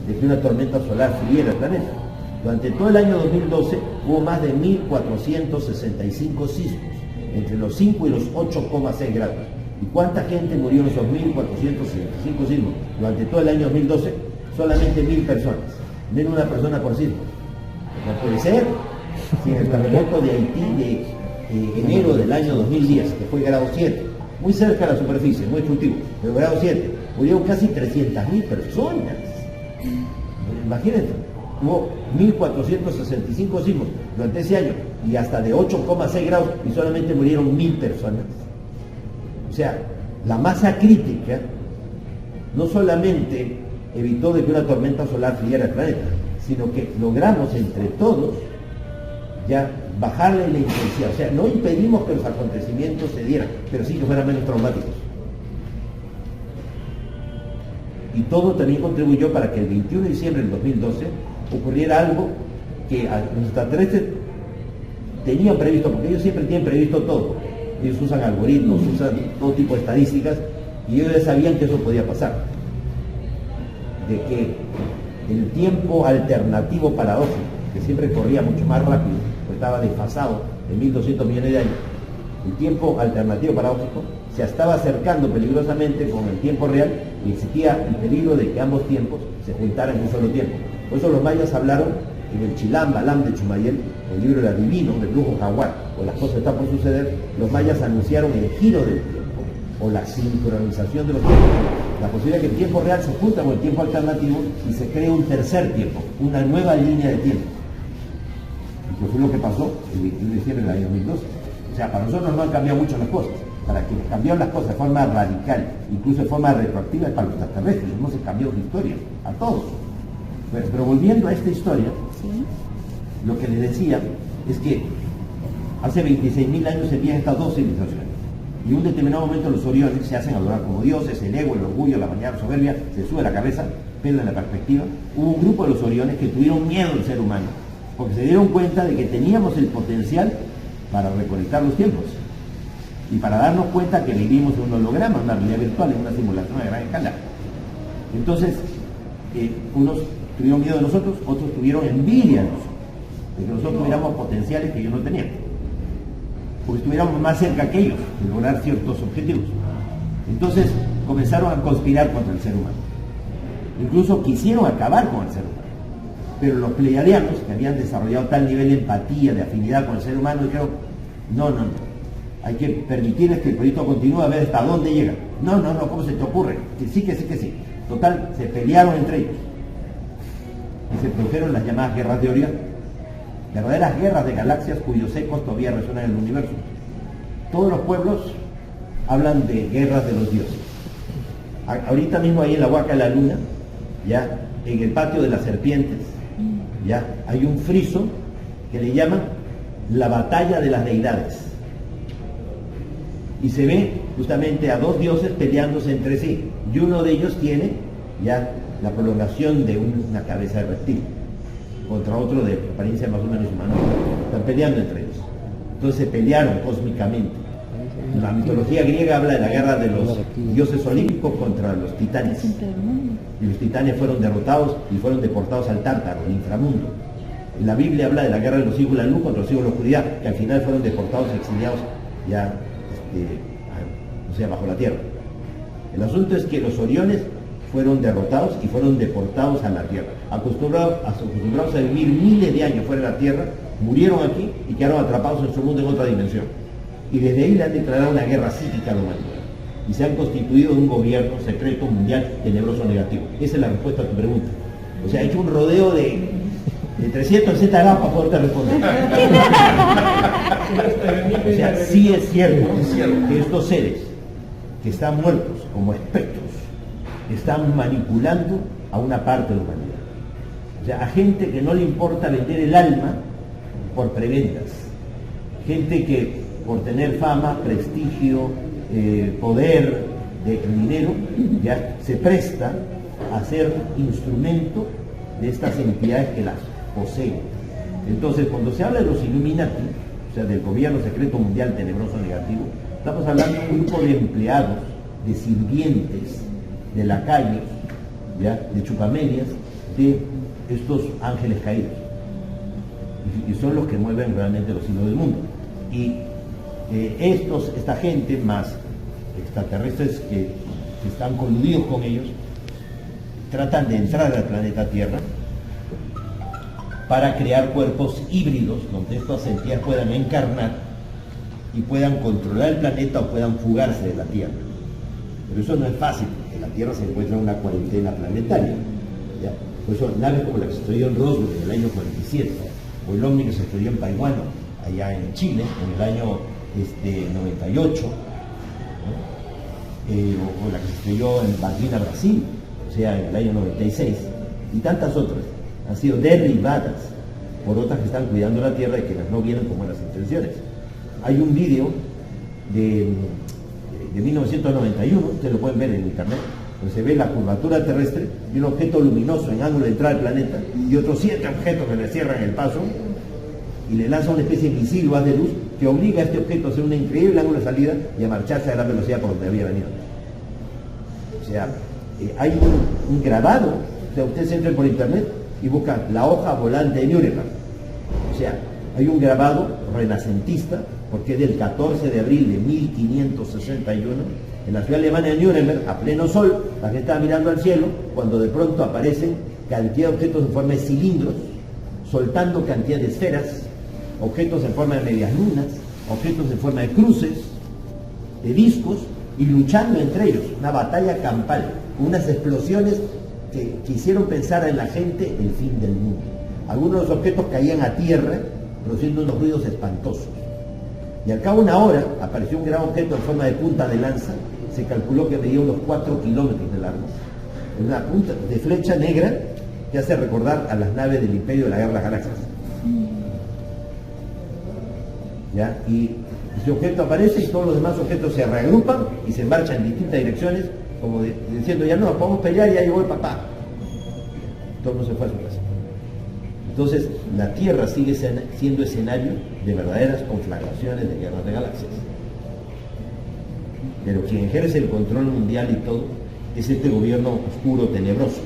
de que una tormenta solar friera el planeta. Durante todo el año 2012 hubo más de 1.465 sismos, entre los 5 y los 8,6 grados. ¿Y cuánta gente murió en esos 1.465 sismos? Durante todo el año 2012, solamente 1.000 personas. Menos una persona por sismo. No puede ser. Si en el terremoto de Haití de enero del año 2010, que fue grado 7, muy cerca de la superficie, muy efectivo, pero grado 7, murieron casi 300.000 personas. Imagínense, hubo 1.465 sismos durante ese año y hasta de 8,6 grados y solamente murieron 1.000 personas. O sea, la masa crítica no solamente evitó de que una tormenta solar friera el planeta, sino que logramos entre todos ya bajarle la intensidad. O sea, no impedimos que los acontecimientos se dieran, pero sí que fueran menos traumáticos. Y todo también contribuyó para que el 21 de diciembre del 2012 ocurriera algo que los extraterrestres tenían previsto, porque ellos siempre tienen previsto todo. Ellos usan algoritmos, usan todo tipo de estadísticas, y ellos ya sabían que eso podía pasar. De que el tiempo alternativo paradójico, que siempre corría mucho más rápido, pues estaba desfasado de 1.200 millones de años, el tiempo alternativo paradójico se estaba acercando peligrosamente con el tiempo real y existía el peligro de que ambos tiempos se juntaran en un solo tiempo. Por eso los mayas hablaron en el Chilam Balam de Chumayel, el libro del adivino, del brujo jaguar, o las cosas están por suceder, los mayas anunciaron el giro del tiempo, o la sincronización de los tiempos, la posibilidad de que el tiempo real se junta con el tiempo alternativo y se cree un tercer tiempo, una nueva línea de tiempo. Y que fue lo que pasó el 21 de diciembre del año 2012. O sea, para nosotros no han cambiado mucho las cosas. Para quienes cambiaron las cosas de forma radical, incluso de forma retroactiva, es para los extraterrestres. No se cambió su historia, a todos. Pero volviendo a esta historia, ¿sí? Lo que les decía es que hace 26.000 años se envían estas dos civilizaciones. Y en un determinado momento los oriones se hacen adorar como dioses, el ego, el orgullo, la vanidad, la soberbia, se sube la cabeza, pierden la perspectiva. Hubo un grupo de los oriones que tuvieron miedo del ser humano, porque se dieron cuenta de que teníamos el potencial para recolectar los tiempos y para darnos cuenta que vivimos en un holograma, una realidad virtual, en una simulación a gran escala. Entonces, unos tuvieron miedo de nosotros, otros tuvieron envidia de nosotros, de que nosotros tuviéramos potenciales que ellos no tenían, porque estuviéramos más cerca que ellos de lograr ciertos objetivos. Entonces comenzaron a conspirar contra el ser humano, incluso quisieron acabar con el ser humano. Pero los pleiadianos, que habían desarrollado tal nivel de empatía, de afinidad con el ser humano, dijeron, no, hay que permitirles que el proyecto continúe a ver hasta dónde llega. No, ¿cómo se te ocurre? Que sí. Total, se pelearon entre ellos. Y se produjeron las llamadas guerras de Orión. Verdaderas guerras de galaxias cuyos ecos todavía resuenan en el universo. Todos los pueblos hablan de guerras de los dioses. Ahorita mismo ahí en la Huaca de la Luna, ya en el patio de las serpientes, ya hay un friso que le llaman la batalla de las deidades. Y se ve justamente a dos dioses peleándose entre sí. Y uno de ellos tiene ya la prolongación de una cabeza de reptil contra otro de apariencia más o menos humana. Están peleando entre ellos. Entonces se pelearon cósmicamente. La mitología griega habla de la guerra de los dioses olímpicos contra los titanes. Y los titanes fueron derrotados y fueron deportados al Tártaro, el inframundo. En la Biblia habla de la guerra de los hijos de la luz contra los hijos de la oscuridad, que al final fueron deportados, exiliados ya bajo la tierra. El asunto es que los Oriones fueron derrotados y fueron deportados a la tierra. Acostumbrados a vivir miles de años fuera de la tierra, murieron aquí y quedaron atrapados en su mundo en otra dimensión. Y desde ahí le han declarado una guerra psíquica a la humanidad. Y se han constituido en un gobierno secreto mundial tenebroso negativo. Esa es la respuesta a tu pregunta. O sea, ha hecho un rodeo de 360 grados para poderte responder. O sea, sí es cierto que estos seres que están muertos como espectros están manipulando a una parte de la humanidad. O sea, a gente que no le importa vender el alma por preventas. Gente que por tener fama, prestigio, poder, dinero, ya se presta a ser instrumento de estas entidades que las poseen. Entonces, cuando se habla de los Illuminati, o sea, del gobierno secreto mundial tenebroso negativo, estamos hablando de un grupo de empleados, de sirvientes, de lacayos, ¿ya?, de chupamedias, de estos ángeles caídos. Y son los que mueven realmente los hilos del mundo. Y esta gente, más extraterrestres que están coludidos con ellos, tratan de entrar al planeta Tierra para crear cuerpos híbridos donde estas entidades puedan encarnar y puedan controlar el planeta o puedan fugarse de la Tierra. Pero eso no es fácil, porque la Tierra se encuentra en una cuarentena planetaria, ¿ya? Por eso naves como la que se estrelló en Roswell en el año 47, o el ovni que se estrelló en Paiwano, allá en Chile, en el año 98, ¿no? O la que se estrelló en Barquina, Brasil, o sea, en el año 96, y tantas otras han sido derribadas por otras que están cuidando la Tierra y que no vienen con buenas intenciones. Hay un vídeo de 1991, ustedes lo pueden ver en internet, donde se ve la curvatura terrestre y un objeto luminoso en ángulo de entrada al planeta y otros 7 objetos que le cierran el paso y le lanza una especie de misil o haz de luz que obliga a este objeto a hacer un increíble ángulo de salida y a marcharse a gran velocidad por donde había venido. O sea, hay un grabado, o sea, ustedes entran por internet y buscan la hoja volante de Nuremberg. O sea, hay un grabado renacentista, porque es del 14 de abril de 1561, en la ciudad alemana de Nuremberg, a pleno sol, la gente estaba mirando al cielo, cuando de pronto aparecen cantidad de objetos en forma de cilindros, soltando cantidad de esferas, objetos en forma de medias lunas, objetos en forma de cruces, de discos, y luchando entre ellos, una batalla campal, unas explosiones que hicieron pensar en la gente el fin del mundo. Algunos de los objetos caían a tierra, produciendo unos ruidos espantosos. Y al cabo de una hora apareció un gran objeto en forma de punta de lanza, se calculó que medía unos 4 kilómetros de largo, una punta de flecha negra que hace recordar a las naves del Imperio de la Guerra de las Galaxias. ¿Ya? Y ese objeto aparece y todos los demás objetos se reagrupan y se marchan en distintas direcciones, como diciendo, ya no, podemos pelear, ya llegó el papá. Todo el mundo se fue a su casa. Entonces, la Tierra sigue siendo escenario de verdaderas conflagraciones de guerras de galaxias. Pero quien ejerce el control mundial y todo es este gobierno oscuro, tenebroso.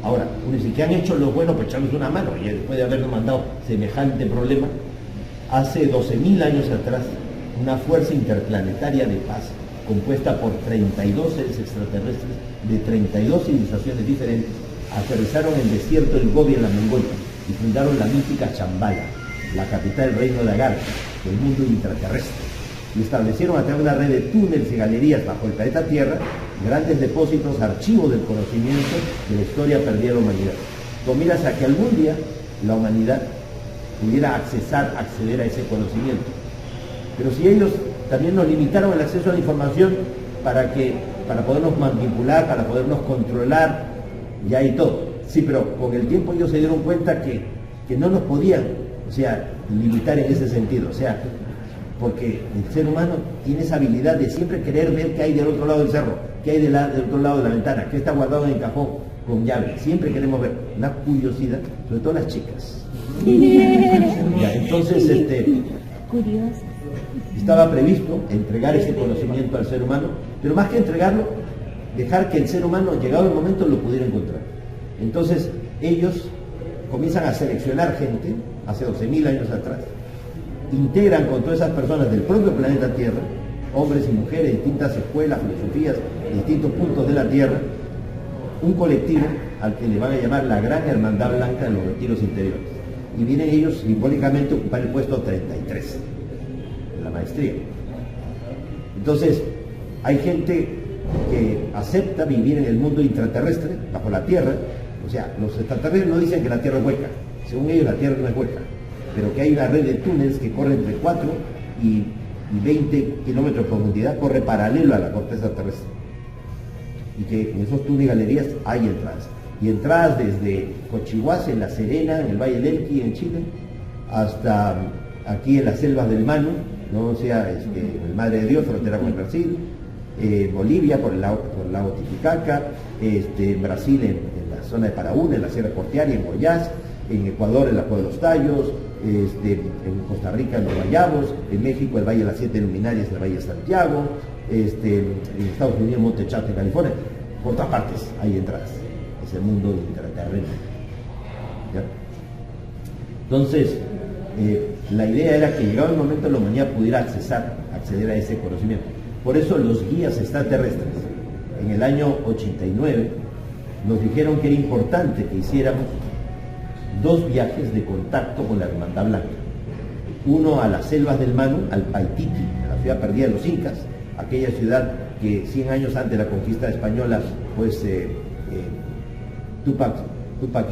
Ahora, uno dice, ¿qué han hecho los buenos para echarnos una mano? Y después de habernos mandado semejante problema, hace 12.000 años atrás, una fuerza interplanetaria de paz, compuesta por 32 seres extraterrestres de 32 civilizaciones diferentes, aterrizaron en el desierto del Gobi en la Mongolia y fundaron la mítica Shambhala, la capital del reino de Agartha, del mundo intraterrestre. y establecieron a través de una red de túneles y galerías bajo el planeta Tierra grandes depósitos, archivos del conocimiento de la historia perdida de la humanidad. Con miras a que algún día la humanidad pudiera acceder a ese conocimiento. Pero si ellos también nos limitaron el acceso a la información para podernos manipular, para podernos controlar, ya y todo. Sí, pero con el tiempo ellos se dieron cuenta que no nos podían, o sea, limitar en ese sentido, o sea, porque el ser humano tiene esa habilidad de siempre querer ver qué hay del otro lado del cerro, qué hay del otro lado de la ventana, qué está guardado en el cajón con llave. Siempre queremos ver, una curiosidad, sobre todo las chicas. Ya, entonces, estaba previsto entregar ese conocimiento al ser humano, pero más que entregarlo, dejar que el ser humano, llegado el momento, lo pudiera encontrar. Entonces, ellos comienzan a seleccionar gente, hace 12.000 años atrás, integran con todas esas personas del propio planeta Tierra, hombres y mujeres, distintas escuelas, filosofías, distintos puntos de la Tierra, un colectivo al que le van a llamar la Gran Hermandad Blanca de los Retiros Interiores. Y vienen ellos simbólicamente a ocupar el puesto 33 de la maestría. Entonces, hay gente que acepta vivir en el mundo intraterrestre, bajo la Tierra. O sea, los extraterrestres no dicen que la Tierra es hueca. Según ellos, la Tierra no es hueca, pero que hay una red de túneles que corre entre 4 y 20 kilómetros de profundidad, corre paralelo a la corteza terrestre. Y que en esos túneles y galerías hay entradas. Y entradas desde Cochihuasi, en La Serena, en el Valle del Elqui, en Chile, hasta aquí en las selvas del Manu, ¿no? O sea, el Madre de Dios, frontera con el Brasil, Bolivia por el lago Titicaca, Brasil en la zona de Paraúna, en la Sierra Portiaria, en Goiás, en Ecuador en la Cueva de los Tallos, en Costa Rica en los Guayabos, en México el Valle de las Siete Luminarias, el Valle de Santiago, en Estados Unidos Monte Chato, en California. Por todas partes hay entradas. Es el mundo intraterreno. ¿Ya? Entonces, la idea era que llegado el momento la humanidad pudiera acceder a ese conocimiento. Por eso los guías extraterrestres, en el año 89, nos dijeron que era importante que hiciéramos 2 viajes de contacto con la Hermandad Blanca. Uno a las selvas del Manu, al Paititi, a la ciudad perdida de los incas, aquella ciudad que 100 años antes de la conquista española, pues Tupac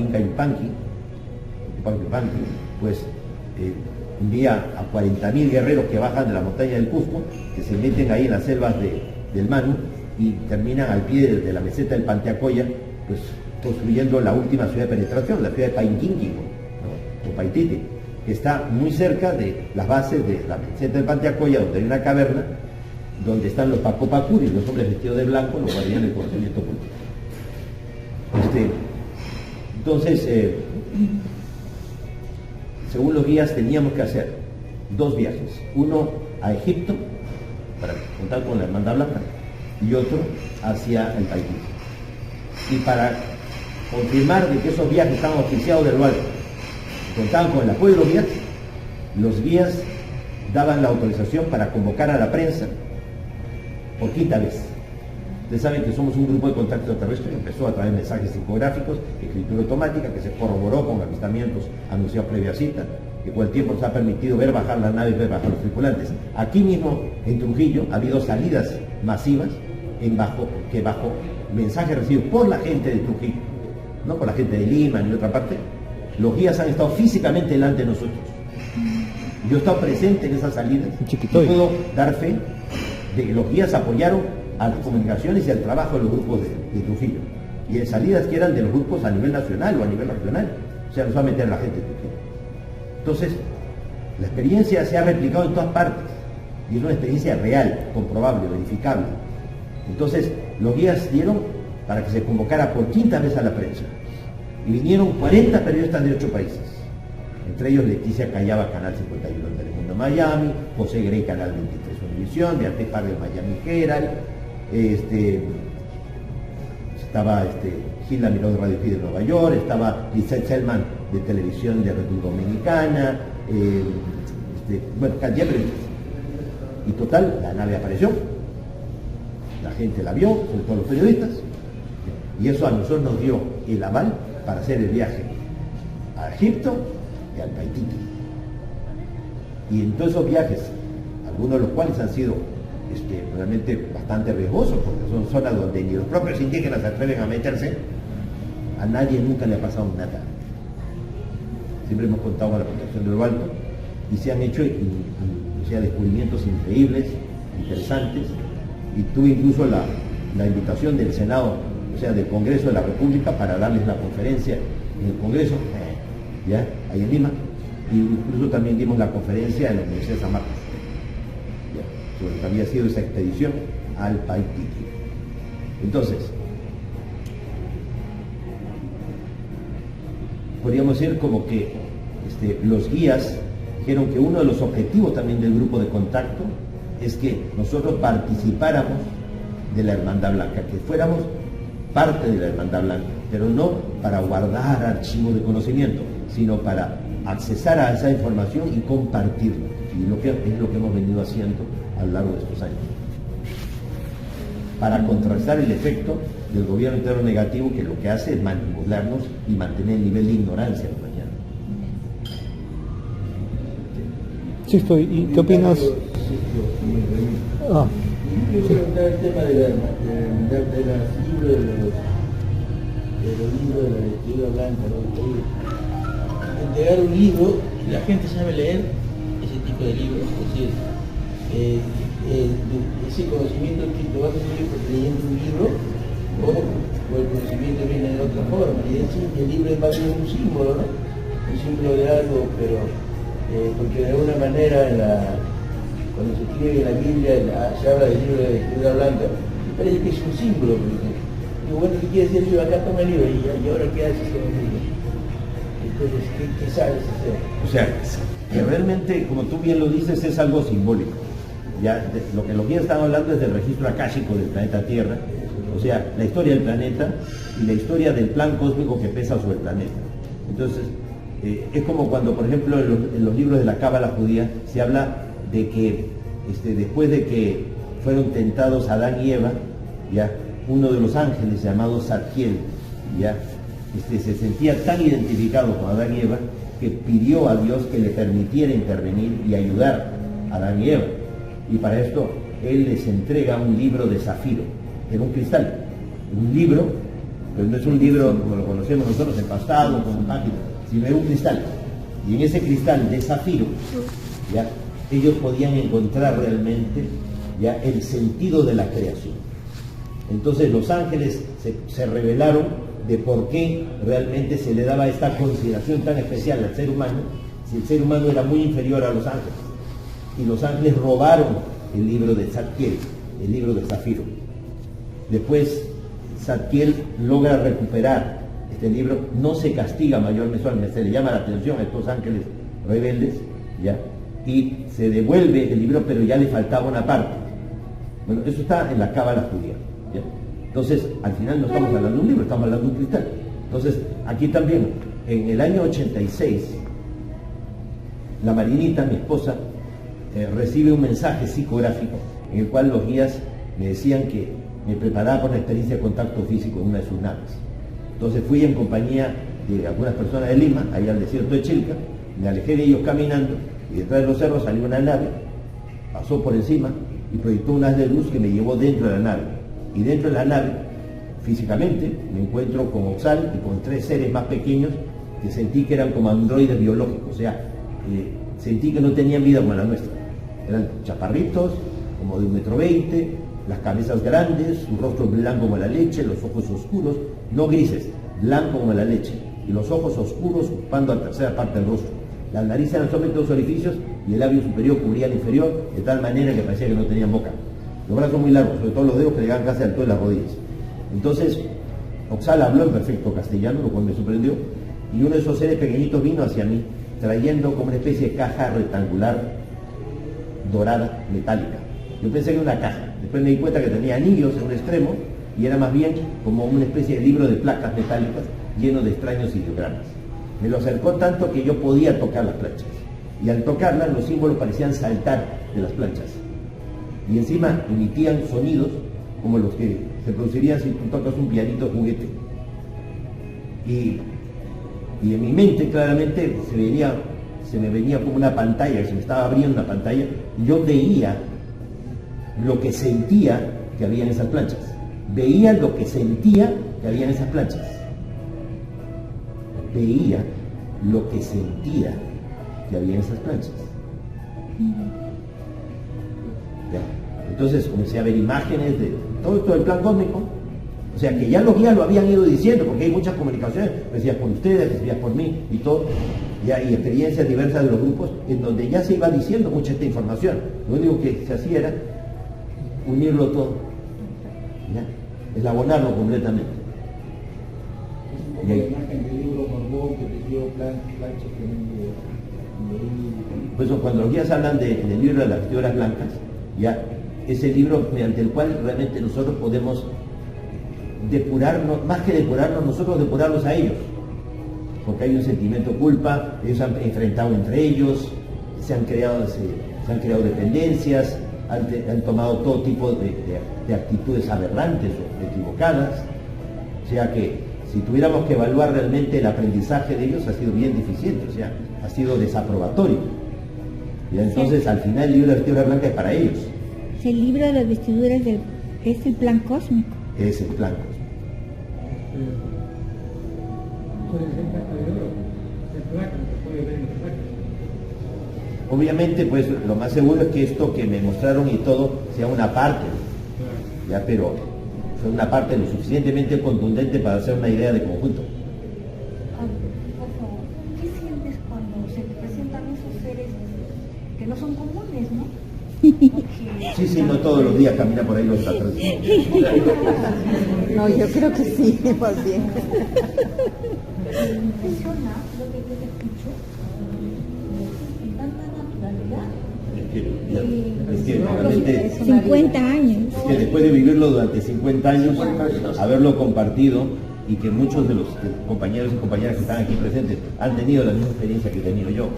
Inca Yupanqui, pues envía a 40.000 guerreros que bajan de la montaña del Cusco, que se meten ahí en las selvas del Manu y terminan al pie de la meseta del Panteacoya, pues construyendo la última ciudad de penetración, la ciudad de Painquinqui, ¿no? O Paititi, que está muy cerca de las bases de la meseta del Panteacoya, donde hay una caverna, donde están los Pacopacuris, los hombres vestidos de blanco, los guardianes del conocimiento oculto. Entonces, según los guías, teníamos que hacer 2 viajes, uno a Egipto, para contar con la Hermandad Blanca, y otro hacia el Paititi. Y para confirmar de que esos viajes estaban oficiados de lo alto, contaban con el apoyo de los guías daban la autorización para convocar a la prensa por 5ª vez. Ustedes saben que somos un grupo de contacto terrestre que empezó a través de mensajes psicográficos, escritura automática, que se corroboró con avistamientos anunciados previa cita, que con el tiempo nos ha permitido ver bajar las naves, ver bajar los tripulantes. Aquí mismo, en Trujillo, ha habido salidas masivas bajo mensajes recibidos por la gente de Trujillo, no por la gente de Lima ni de otra parte. Los guías han estado físicamente delante de nosotros. Yo he estado presente en esas salidas y puedo dar fe de que los guías apoyaron a las comunicaciones y al trabajo de los grupos de Trujillo, y en salidas que eran de los grupos a nivel nacional o a nivel regional. O sea, nos va a meter la gente de Trujillo. Entonces, la experiencia se ha replicado en todas partes y es una experiencia real, comprobable, verificable. Entonces, los guías dieron para que se convocara por 5ª vez a la prensa, y vinieron 40 periodistas de 8 países, entre ellos Leticia Callaba, Canal 51 de Telemundo Miami, José Grey, Canal 23 Univisión, Beatriz Pardo, Miami Herald, estaba Gilda Miró de Radio Fi de Nueva York, estaba Lisette Selman de Televisión de República Dominicana, bueno, cantidad de periodistas. Y total, la nave apareció, la gente la vio, sobre todo los periodistas, y eso a nosotros nos dio el aval para hacer el viaje a Egipto y al Paititi. Y en todos esos viajes algunos de los cuales han sido realmente bastante riesgosos, porque son zonas donde ni los propios indígenas se atreven a meterse. A nadie nunca le ha pasado nada. Siempre hemos contado con la protección de lo alto y se han hecho descubrimientos increíbles, interesantes, y tuve incluso la invitación del Senado, o sea, del Congreso de la República, para darles la conferencia en el Congreso, ya, ahí en Lima, y incluso también dimos la conferencia en la Universidad de San Marcos, ya, sobre lo que había sido esa expedición al Paititi. Entonces, podríamos decir como que los guías dijeron que uno de los objetivos también del grupo de contacto es que nosotros participáramos de la Hermandad Blanca, que fuéramos parte de la Hermandad Blanca, pero no para guardar archivos de conocimiento, sino para accesar a esa información y compartirla, y es lo que hemos venido haciendo a lo largo de estos años, para contrastar el efecto del gobierno interno negativo, que lo que hace es manipularnos y mantener el nivel de ignorancia de mañana. Sí, estoy. ¿Y qué opinas? Ah. Yo quiero preguntar el tema de los libros de la lectura blanca, ¿no? Entregar un libro, si la gente sabe leer ese tipo de libros, es decir, ese conocimiento que lo vas a tener leyendo un libro, o el conocimiento viene de otra forma, y el libro es más bien un símbolo, ¿no? Un símbolo de algo, pero porque de alguna manera cuando se escribe en la Biblia se habla del libro de la escritura blanca, me parece que es un símbolo, porque digo, bueno, ¿qué quiere decir el libro? Acá toma el libro, y ahora ¿qué haces con el libro? Entonces, ¿qué sabes hacer? O sea, que realmente, como tú bien lo dices, es algo simbólico. Ya, lo que los guías están hablando es del registro akáshico del planeta Tierra, o sea, la historia del planeta y la historia del plan cósmico que pesa sobre el planeta. Entonces, es como cuando, por ejemplo, en los libros de la Cábala judía se habla de que después de que fueron tentados Adán y Eva, ya, uno de los ángeles llamado Zadkiel, ya, se sentía tan identificado con Adán y Eva que pidió a Dios que le permitiera intervenir y ayudar a Adán y Eva. Y para esto él les entrega un libro de zafiro, era un cristal, un libro, pero no es un libro como lo conocemos nosotros, empastado, con páginas, sino era un cristal. Y en ese cristal de zafiro, ya, ellos podían encontrar realmente ya el sentido de la creación. Entonces los ángeles se revelaron de por qué realmente se le daba esta consideración tan especial al ser humano, si el ser humano era muy inferior a los ángeles. Y los ángeles robaron el libro de Zadkiel, el libro de zafiro. Después Zadkiel logra recuperar este libro, no se castiga mayormente, se le llama la atención a estos ángeles rebeldes, ¿ya? Y se devuelve el libro, pero ya le faltaba una parte. Bueno, eso está en la Cábala judía, ¿ya? Entonces, al final no estamos hablando de un libro, estamos hablando de un cristal. Entonces, aquí también, en el año 86, la Marinita, mi esposa, recibe un mensaje psicográfico en el cual los guías me decían que me preparaba por una experiencia de contacto físico en una de sus naves. Entonces fui en compañía de algunas personas de Lima, allá al desierto de Chilca, me alejé de ellos caminando y detrás de los cerros salió una nave, pasó por encima y proyectó un haz de luz que me llevó dentro de la nave. Y dentro de la nave, físicamente, me encuentro con Oxal y con 3 seres más pequeños que sentí que eran como androides biológicos, o sea, sentí que no tenían vida como la nuestra. Eran chaparritos, como de 1,20 m, las cabezas grandes, su rostro blanco como la leche, los ojos oscuros, no grises, blanco como la leche, y los ojos oscuros ocupando la tercera parte del rostro. Las narices eran solamente 2 orificios y el labio superior cubría el inferior, de tal manera que parecía que no tenían boca. Los brazos muy largos, sobre todo los dedos que llegaban casi al alto de las rodillas. Entonces, Oxal habló en perfecto castellano, lo cual me sorprendió, y uno de esos seres pequeñitos vino hacia mí, trayendo como una especie de caja rectangular, dorada, metálica. Yo pensé que era una caja, después me di cuenta que tenía anillos en un extremo, y era más bien como una especie de libro de placas metálicas, lleno de extraños ideogramas. Me lo acercó tanto que yo podía tocar las planchas, y al tocarlas los símbolos parecían saltar de las planchas. Y encima emitían sonidos como los que se producirían si tú tocas un pianito juguete. Y en mi mente claramente se me venía como una pantalla, se me estaba abriendo una pantalla, y yo veía lo que sentía que había en esas planchas. Veía lo que sentía que había en esas planchas. Veía lo que sentía que había en esas planchas. ¿Ya? Entonces comencé a ver imágenes de todo esto del plan cósmico. O sea, que ya los guías lo habían ido diciendo, porque hay muchas comunicaciones, decías por ustedes, decías por mí y todo, ya, y experiencias diversas de los grupos, en donde ya se iba diciendo mucha esta información. Lo único que se hacía era unirlo todo, ¿ya? Eslabonarlo completamente. Y ahí, pues cuando los guías hablan del libro de las vestiduras blancas, ya, es el libro mediante el cual realmente nosotros podemos depurarnos, más que depurarnos, nosotros depurarlos a ellos, porque hay un sentimiento de culpa, ellos han enfrentado entre ellos, se han creado dependencias, han tomado todo tipo de actitudes aberrantes o equivocadas. O sea que si tuviéramos que evaluar realmente el aprendizaje de ellos, ha sido bien deficiente, o sea, ha sido desaprobatorio. Y entonces, al final, el libro de la vestidura blanca es para ellos. El libro de las vestiduras es el plan cósmico. Es el plan cósmico. Obviamente, pues lo más seguro es que esto que me mostraron y todo sea una parte, ya, pero fue una parte lo suficientemente contundente para hacer una idea de conjunto. Por favor, ¿qué sientes cuando se te presentan esos seres que no son comunes, no? Sí, sí, no todos los días camina por ahí los atrás. No, yo creo que sí, más bien. Me impresiona lo que yo te escucho en tanta naturalidad. Es que realmente 50 años. es que después de vivirlo durante 50 años, haberlo compartido y que muchos de los compañeros y compañeras que están aquí presentes han tenido la misma experiencia que he tenido yo.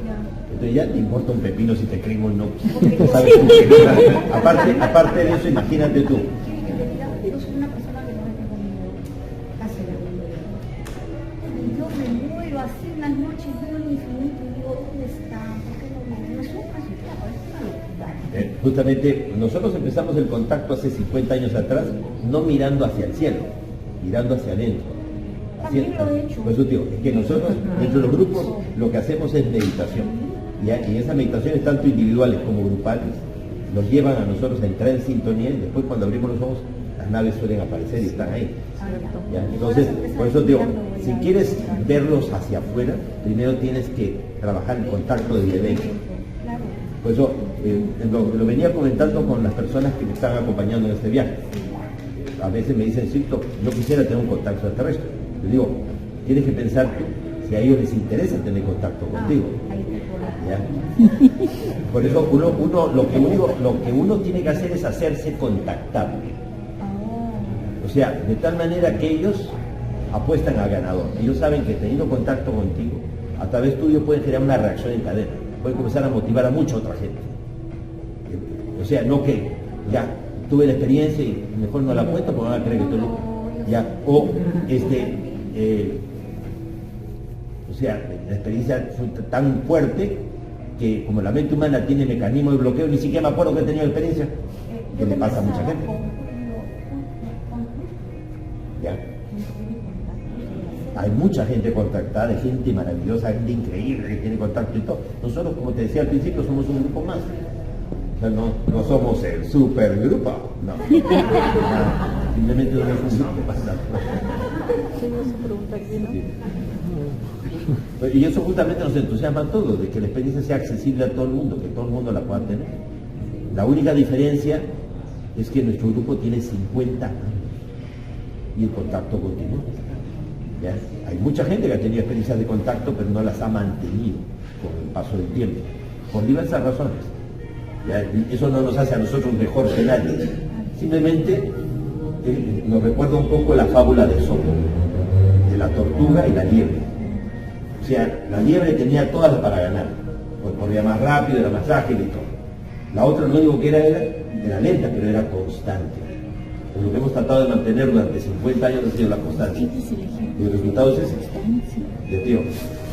Entonces ya te importa un pepino si te creen o no. ¿Sabes tú que no? Aparte de eso, imagínate tú. Yo soy una persona que no le tengo miedo casi a la vida. Y yo me muero así unas noches, veo el infinito y digo, ¿dónde está? ¿Por qué no viene? Me sufre su tierra, es una locura. Justamente nosotros empezamos el contacto hace 50 años atrás, no mirando hacia el cielo, mirando hacia adentro. También lo he hecho. Por eso digo, es que nosotros, dentro de los grupos, lo que hacemos es meditación. Y esas meditaciones, tanto individuales como grupales, nos llevan a nosotros a entrar en sintonía y después cuando abrimos los ojos, las naves suelen aparecer y están ahí. ¿Ya? Entonces, por eso digo, si quieres verlos hacia afuera, primero tienes que trabajar el contacto de dentro. Por eso lo venía comentando con las personas que me están acompañando en este viaje. A veces me dicen, sí, yo quisiera tener un contacto extraterrestre. Les digo, tienes que pensar tú si a ellos les interesa tener contacto contigo. ¿Ya? Por eso lo que uno tiene que hacer es hacerse contactable. O sea, de tal manera que ellos apuestan al ganador. Ellos saben que teniendo contacto contigo, a través tuyo pueden generar una reacción en cadena. Pueden comenzar a motivar a mucha otra gente. O sea, no que ya tuve la experiencia y mejor no la cuento porque van a creer que estoy loco. Ya, o sea, la experiencia fue tan fuerte que como la mente humana tiene mecanismos de bloqueo, ni siquiera me acuerdo que he tenido experiencia, que le pasa a mucha gente. ¿Ya? Hay mucha gente contactada, gente maravillosa, gente increíble que tiene contacto y todo. Nosotros, como te decía al principio, somos un grupo más. O sea, no somos el supergrupo, no. Simplemente somos un grupo más. Y eso justamente nos entusiasma a todos, de que la experiencia sea accesible a todo el mundo, que todo el mundo la pueda tener. La única diferencia es que nuestro grupo tiene 50 años y el contacto continúa. ¿Ya? Hay mucha gente que ha tenido experiencias de contacto, pero no las ha mantenido con el paso del tiempo, por diversas razones. ¿Ya? Eso no nos hace a nosotros mejor que nadie. Simplemente nos recuerda un poco la fábula de Sopo, de la tortuga y la liebre. O sea, la liebre tenía todas para ganar, pues corría más rápido, era más ágil y todo. La otra lo único que era lenta, pero era constante. Pues lo que hemos tratado de mantener durante 50 años ha sido la constancia. Y el resultado es ese. Tío,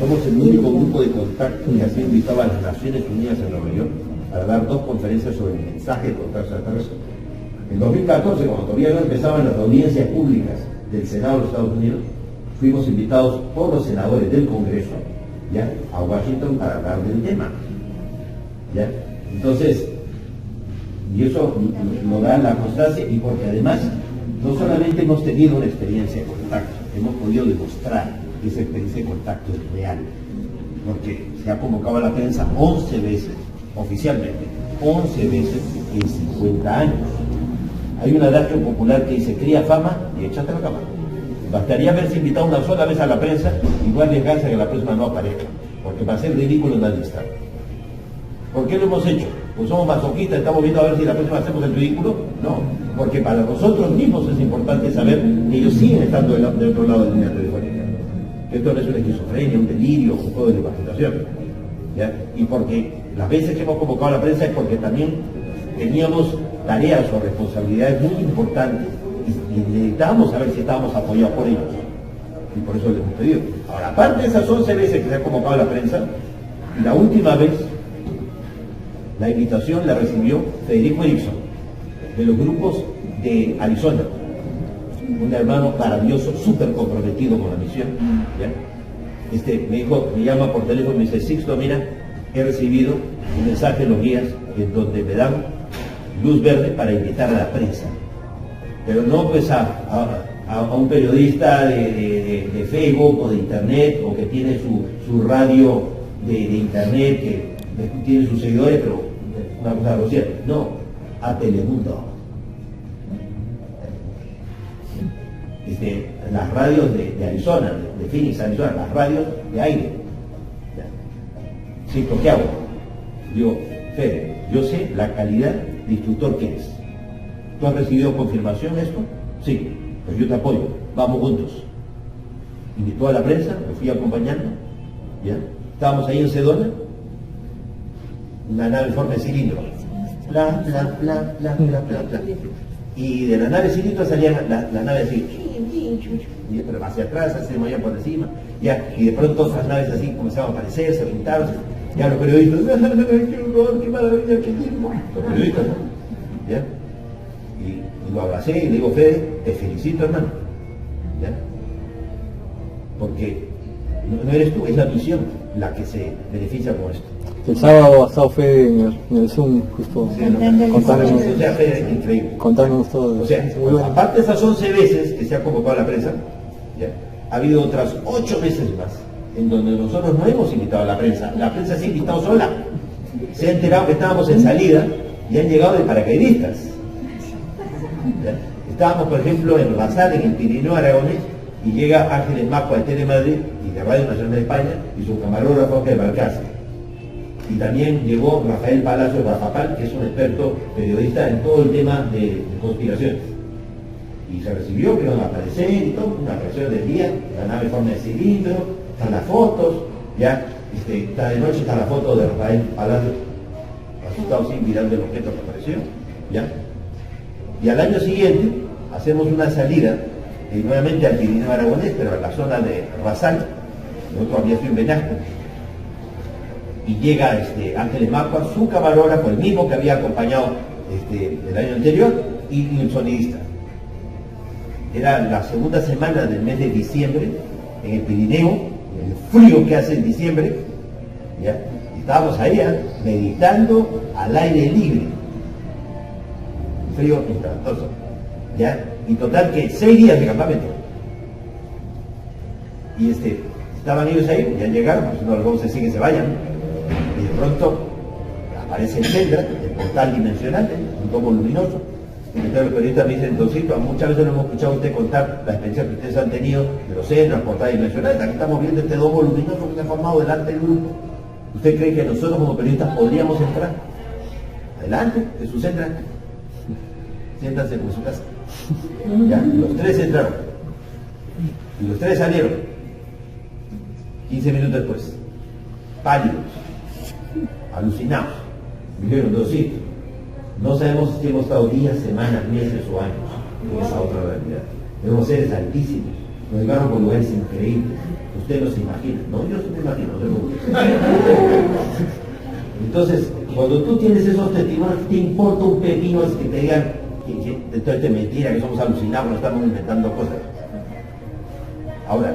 Somos el único grupo de contacto que ha sido invitado a las Naciones Unidas en Nueva York para dar 2 conferencias sobre el mensaje de contacto extraterrestre. En 2014, cuando todavía no empezaban las audiencias públicas del Senado de los Estados Unidos, fuimos invitados por los senadores del Congreso, ¿ya?, a Washington para hablar del tema, ¿ya? Entonces, y eso nos da la constancia, y porque además no solamente hemos tenido una experiencia de contacto, hemos podido demostrar que esa experiencia de contacto es real, porque se ha convocado a la prensa 11 veces, oficialmente, 11 veces en 50 años. Hay un adagio popular que dice: cría fama y échate a la cama. Bastaría haberse invitado una sola vez a la prensa, igual arriesgarse a que la próxima no aparezca, porque para ser ridículo nadie está. ¿Por qué lo hemos hecho? Pues somos masoquistas, estamos viendo a ver si la próxima hacemos el ridículo. No, porque para nosotros mismos es importante saber que ellos siguen estando del otro lado de la línea telefónica. Esto no es una esquizofrenia, un delirio, un juego de imaginación, ¿ya? Y porque las veces que hemos convocado a la prensa es porque también teníamos tareas o responsabilidades muy importantes y necesitábamos saber si estábamos apoyados por ellos. Y por eso les hemos pedido. Ahora, aparte de esas 11 veces que se ha convocado a la prensa, la última vez la invitación la recibió Federico Erickson, de los grupos de Arizona, un hermano maravilloso, súper comprometido con la misión, ¿ya? Me dijo, me llama por teléfono y me dice: Sixto, mira, he recibido un mensaje de los guías en donde me dan luz verde para invitar a la prensa, pero no pues a un periodista de Facebook o de internet, o que tiene su radio de internet, que tiene sus seguidores, pero una cosa grosera. No, a Telemundo. Las radios de Arizona, de Phoenix, Arizona, las radios de aire. Sí, ¿qué hago? Digo: Fede, yo sé la calidad de instructor que eres. ¿Tú has recibido confirmación de esto? Sí, pues yo te apoyo, vamos juntos. Invitó a la prensa, me fui acompañando, ¿ya? Estábamos ahí en Sedona, una nave en forma de cilindro, bla, bla, bla, bla, bla, bla, bla. Y de la nave cilindro salía la nave así, pero hacia atrás, se movía por encima, ya, y de pronto otras naves así comenzaban a aparecer, se pintaron, ya los periodistas: ¡qué horror, qué maravilla, qué tiempo! Los periodistas, ¿no? ¿Ya? Y lo abracé y le digo: Fede, te felicito, hermano, ¿ya? Porque no eres tú, es la misión la que se beneficia con esto. El sábado ha estado Fede en el Zoom, justo, Sí, contándonos, o sea, Fede, increíble. contándonos todo. O sea, muy bueno. aparte de esas 11 veces que se ha convocado a la prensa, ¿ya?, ha habido otras 8 veces más en donde nosotros no hemos invitado a la prensa se ha invitado sola. Se ha enterado que estábamos en salida y han llegado de paracaidistas. ¿Ya? Estábamos, por ejemplo, en Rasal, en el Pirineo Aragonés, y llega Ángeles Macua de Telemadrid y de Radio Nacional de España y su camarógrafo Ángel Balcázar. Y también llegó Rafael Palacio Rafapal, que es un experto periodista en todo el tema de conspiraciones. Y se recibió, que iban a aparecer y todo, una reacción del día, la nave en forma de cilindro, están las fotos, ya, está de noche, está la foto de Rafael Palacio, asustado sin mirando el objeto que apareció, ya. Y al año siguiente hacemos una salida, nuevamente al Pirineo Aragonés, pero a la zona de Rasal, nosotros habíamos sido en Benasco, y llega Ángeles Macua, su camarógrafo, el mismo que había acompañado el año anterior, y un sonidista. Era la segunda semana del mes de diciembre, en el Pirineo, el frío que hace en diciembre, ¿ya? Y estábamos ahí meditando al aire libre, frío espantoso, ¿ya? Y total que 6 días de campamento. Y estaban ellos ahí, ya llegaron, pues no los vamos a decir que se vayan, y de pronto aparece el Tendra, el portal dimensional, un tomo luminoso. Y entonces los periodistas me dicen: Doncito, muchas veces no hemos escuchado a usted contar la experiencia que ustedes han tenido de los centros, portales dimensionales. Aquí estamos viendo este domo luminoso que se ha formado delante del grupo. ¿Usted cree que nosotros como periodistas podríamos entrar? Adelante, Jesús, entra. Siéntanse en su casa. ¿Ya? Los 3 entraron. Y los 3 salieron. 15 minutos después. Pálidos. Alucinados. Me dijeron: Doncito, no sabemos si hemos estado días, semanas, meses o años en esa otra realidad. Tenemos seres altísimos, nos llevaron por lugares increíbles. Usted no se imagina, ¿no? Yo sí me imagino. Entonces, cuando tú tienes esos testimonios, te importa un pepino es que te digan que todo esto es mentira, que somos alucinados, no estamos inventando cosas. Ahora,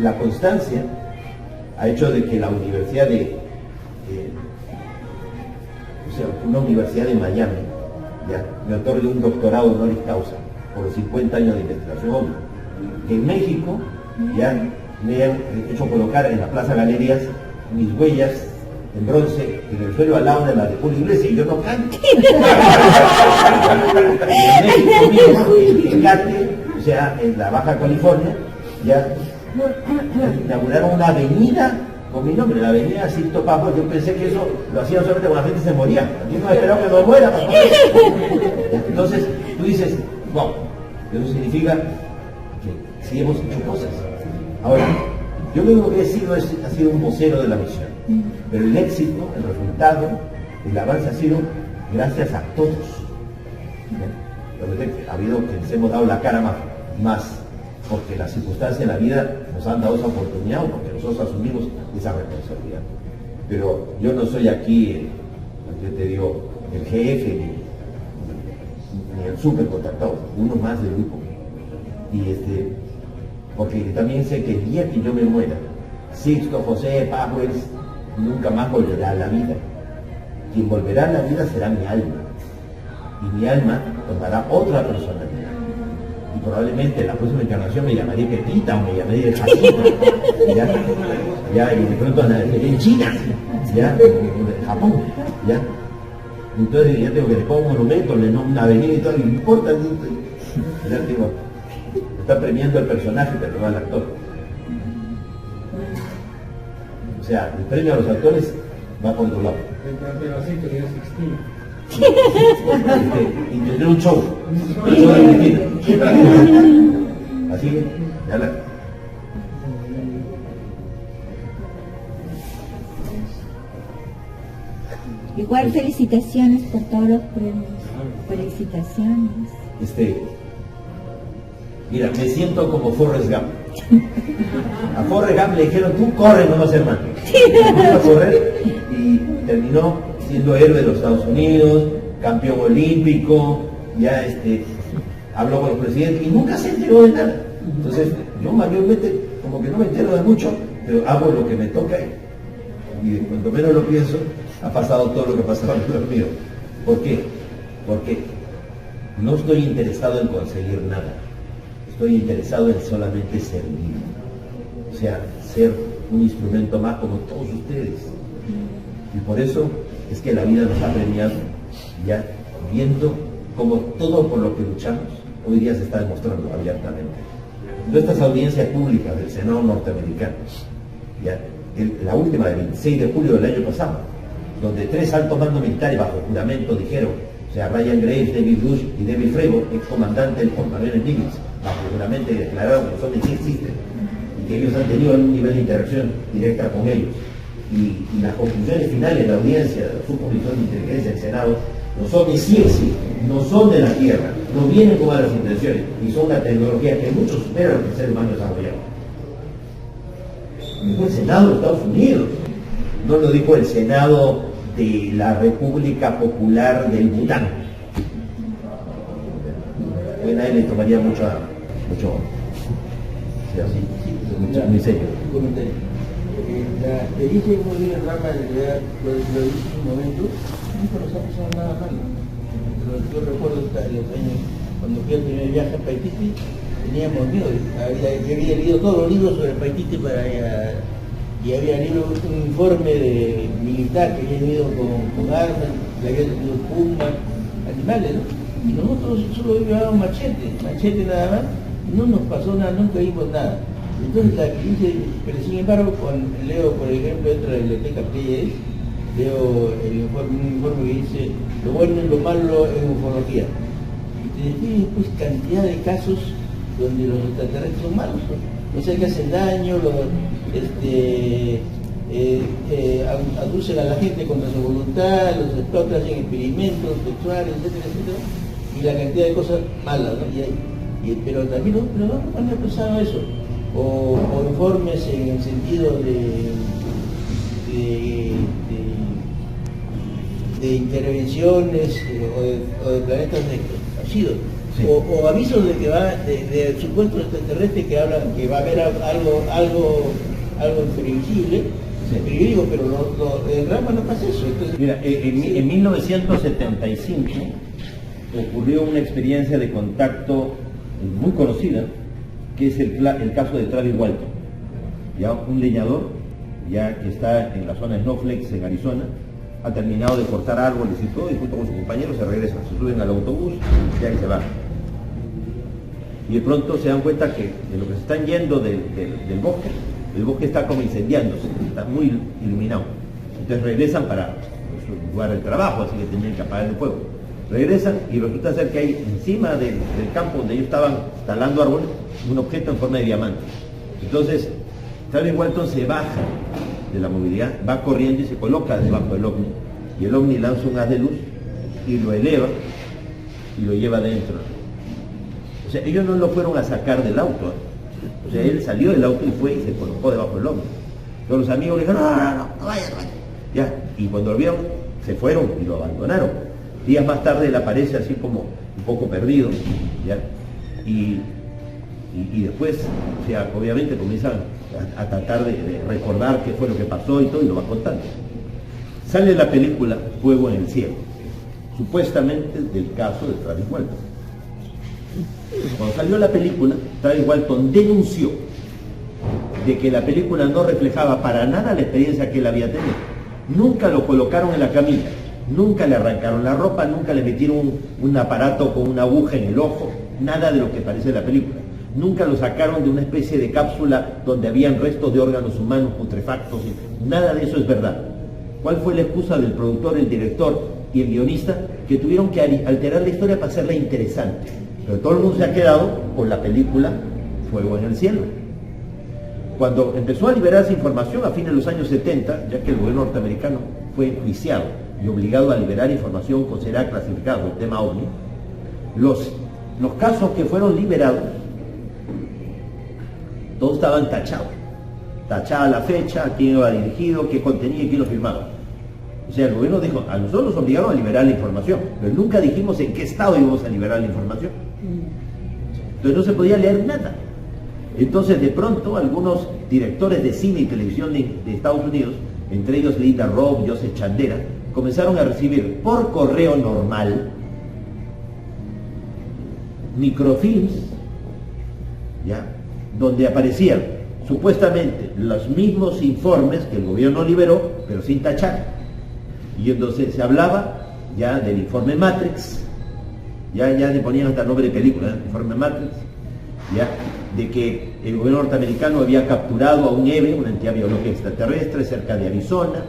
la constancia ha hecho de que la universidad una universidad de Miami ya me otorgue un doctorado honoris causa por los 50 años de investigación. Que en México ya me han hecho colocar en la Plaza Galerías mis huellas en bronce en el suelo al lado de la de Julio Iglesias y yo no canto. En México mismo, en Tecate, o sea, en la Baja California, ya inauguraron una avenida con mi nombre, la avenida Sixto Pavón. Yo pensé que eso lo hacían solamente cuando la gente se moría. Yo no esperaba que no muera. Entonces, tú dices, wow, eso significa que sí hemos hecho cosas. Ahora, yo lo único que he sido ha sido un vocero de la misión, pero el éxito, el resultado, el avance ha sido gracias a todos. Ha habido que les hemos dado la cara más porque las circunstancias de la vida nos han dado esa oportunidad, o porque nosotros asumimos esa responsabilidad. Pero yo no soy aquí, yo te digo, el jefe ni el súper contratado, uno más del grupo. Porque también sé que el día que yo me muera, Sixto, José, Powers, nunca más volverá a la vida. Quien volverá a la vida será mi alma. Y mi alma tomará otra personalidad. Y probablemente la próxima encarnación me llamaré Pepita o me llamaré Jacinto, ya, y de pronto en China, ya, en Japón, ya. Entonces ya tengo que le pongo un monumento, una avenida y todo, no importa, ya digo, está premiando el personaje, pero no al actor. O sea, el premio a los actores va por otro lado. Y tendré un show de mentira. Así que, ya la... Igual felicitaciones por todos los premios. Felicitaciones. Mira, me siento como Forrest Gump. A Forrest Gump le dijeron, tú corre nomás, hermano. Empezó a correr y terminó siendo héroe de los Estados Unidos, campeón olímpico, ya habló con los presidentes y nunca se enteró de nada. Entonces, yo mayormente, como que no me entero de mucho, pero hago lo que me toca y cuando menos lo pienso, ha pasado todo lo que pasaba en los míos. ¿Por qué? Porque no estoy interesado en conseguir nada. Estoy interesado en solamente servir. O sea, ser un instrumento más como todos ustedes. Y por eso es que la vida nos ha premiado, ya viendo como todo por lo que luchamos, hoy día se está demostrando abiertamente. Nuestras audiencias públicas del Senado norteamericano, ya, la última del 26 de julio del año pasado, donde 3 altos mandos militares bajo juramento dijeron, o sea, Ryan Graves, David Bush y David Fravor, ex comandante del portaaviones Nimitz, bajo juramento declararon que los ovnis sí existen y que ellos han tenido algún nivel de interacción directa con ellos. Y las conclusiones finales de la audiencia de la Subcomisión de Inteligencia del Senado, los ovnis sí existen, no son de la Tierra, no vienen con malas intenciones y son una tecnología que mucho supera lo que el ser humano desarrollado. Dijo el Senado de Estados Unidos, no lo dijo el Senado de la República Popular del Bután. Bueno, a él le tomaría mucho muy serio. Un comentario. La experiencia que hemos vivido en Rama, lo dije en un momento, nunca nos ha pasado nada malo. Yo recuerdo los años, cuando fui al primer viaje a Paititi, teníamos miedo. Yo había leído todos los libros sobre Paititi y había leído un informe de militar que había ido con armas, que había tenido pumas, animales, ¿no? Y nosotros solo llevábamos machete nada más, no nos pasó nada, nunca vimos nada. Entonces la experiencia, pero sin embargo, leo por ejemplo dentro de la biblioteca Pleiades, leo un informe que dice lo bueno y lo malo en ufología. Y te describe pues cantidad de casos donde los extraterrestres son malos, ¿no? O sea que hacen daño, aducen a la gente contra su voluntad, los explotan, hacen experimentos sexuales, etcétera, etcétera, y la cantidad de cosas malas, ¿no? pero también no me ha pasado eso, o informes en el sentido de intervenciones o de planetas desconocidos, sí. o avisos de que va de supuestos extraterrestres que hablan que va a haber algo imprevisible. Sí. Pero yo digo, pero en Rama no pasa eso. Entonces, Mira, en 1975 ocurrió una experiencia de contacto muy conocida, que es el caso de Travis Walton, ya un leñador, ya que está en la zona de Snowflakes, en Arizona, ha terminado de cortar árboles y todo, y junto con sus compañeros se regresan, se suben al autobús y se van. Y de pronto se dan cuenta que de lo que se están yendo del bosque, el bosque está como incendiándose, está muy iluminado. Entonces regresan para su lugar de trabajo, así que tenían que apagar el fuego. Regresan y resulta ser que hay encima del campo donde ellos estaban talando árboles, un objeto en forma de diamante. Entonces, Travis Walton se baja de la movilidad, va corriendo y se coloca debajo del ovni. Y el ovni lanza un haz de luz y lo eleva y lo lleva adentro. O sea, ellos no lo fueron a sacar del auto. O sea, él salió del auto y fue y se colocó debajo del ovni. Todos los amigos le dijeron, no vaya. Ya, y cuando lo vieron, se fueron y lo abandonaron. Días más tarde él aparece así como un poco perdido, ¿ya? Y después, o sea, obviamente comienzan a tratar de recordar qué fue lo que pasó y todo, y lo va contando. Sale la película Fuego en el Cielo, supuestamente del caso de Travis Walton. Cuando salió la película, Travis Walton denunció de que la película no reflejaba para nada la experiencia que él había tenido. Nunca lo colocaron en la camilla, nunca le arrancaron la ropa, nunca le metieron un aparato con una aguja en el ojo, nada de lo que parece en la película. Nunca lo sacaron de una especie de cápsula donde habían restos de órganos humanos putrefactos, nada de eso es verdad. ¿Cuál fue la excusa del productor, el director y el guionista? Que tuvieron que alterar la historia para hacerla interesante. Pero todo el mundo se ha quedado con la película Fuego en el Cielo. Cuando empezó a liberarse información a fines de los años 70, ya que el gobierno norteamericano fue enjuiciado y obligado a liberar información considerada clasificada por el tema OVNI, los casos que fueron liberados, todos estaban tachados. Tachada la fecha, a quién iba dirigido, qué contenía y quién lo firmaba. O sea, el gobierno dijo, a nosotros nos obligaron a liberar la información, pero nunca dijimos en qué estado íbamos a liberar la información. Entonces no se podía leer nada. Entonces de pronto algunos directores de cine y televisión de Estados Unidos, entre ellos Linda Robb, Joseph Chandera, comenzaron a recibir por correo normal microfilms, ¿ya?, donde aparecían supuestamente los mismos informes que el gobierno liberó, pero sin tachar. Y entonces se hablaba ya del informe Matrix, ya le ponían hasta el nombre de película, el informe Matrix, ya, de que el gobierno norteamericano había capturado a un EVE, una entidad biológica extraterrestre, cerca de Arizona,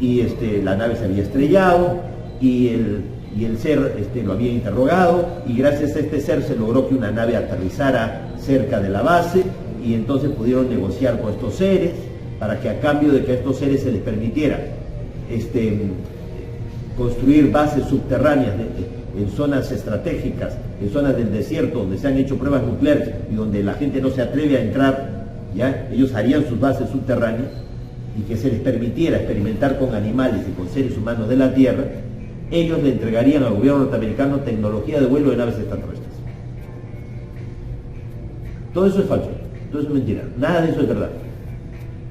y la nave se había estrellado, y el ser lo había interrogado, y gracias a este ser se logró que una nave aterrizara cerca de la base, y entonces pudieron negociar con estos seres para que a cambio de que a estos seres se les permitiera construir bases subterráneas en zonas estratégicas, en zonas del desierto donde se han hecho pruebas nucleares y donde la gente no se atreve a entrar, ¿ya?, ellos harían sus bases subterráneas, y que se les permitiera experimentar con animales y con seres humanos de la Tierra, ellos le entregarían al gobierno norteamericano tecnología de vuelo de naves extraterrestres. Todo eso es falso, todo eso es mentira, nada de eso es verdad.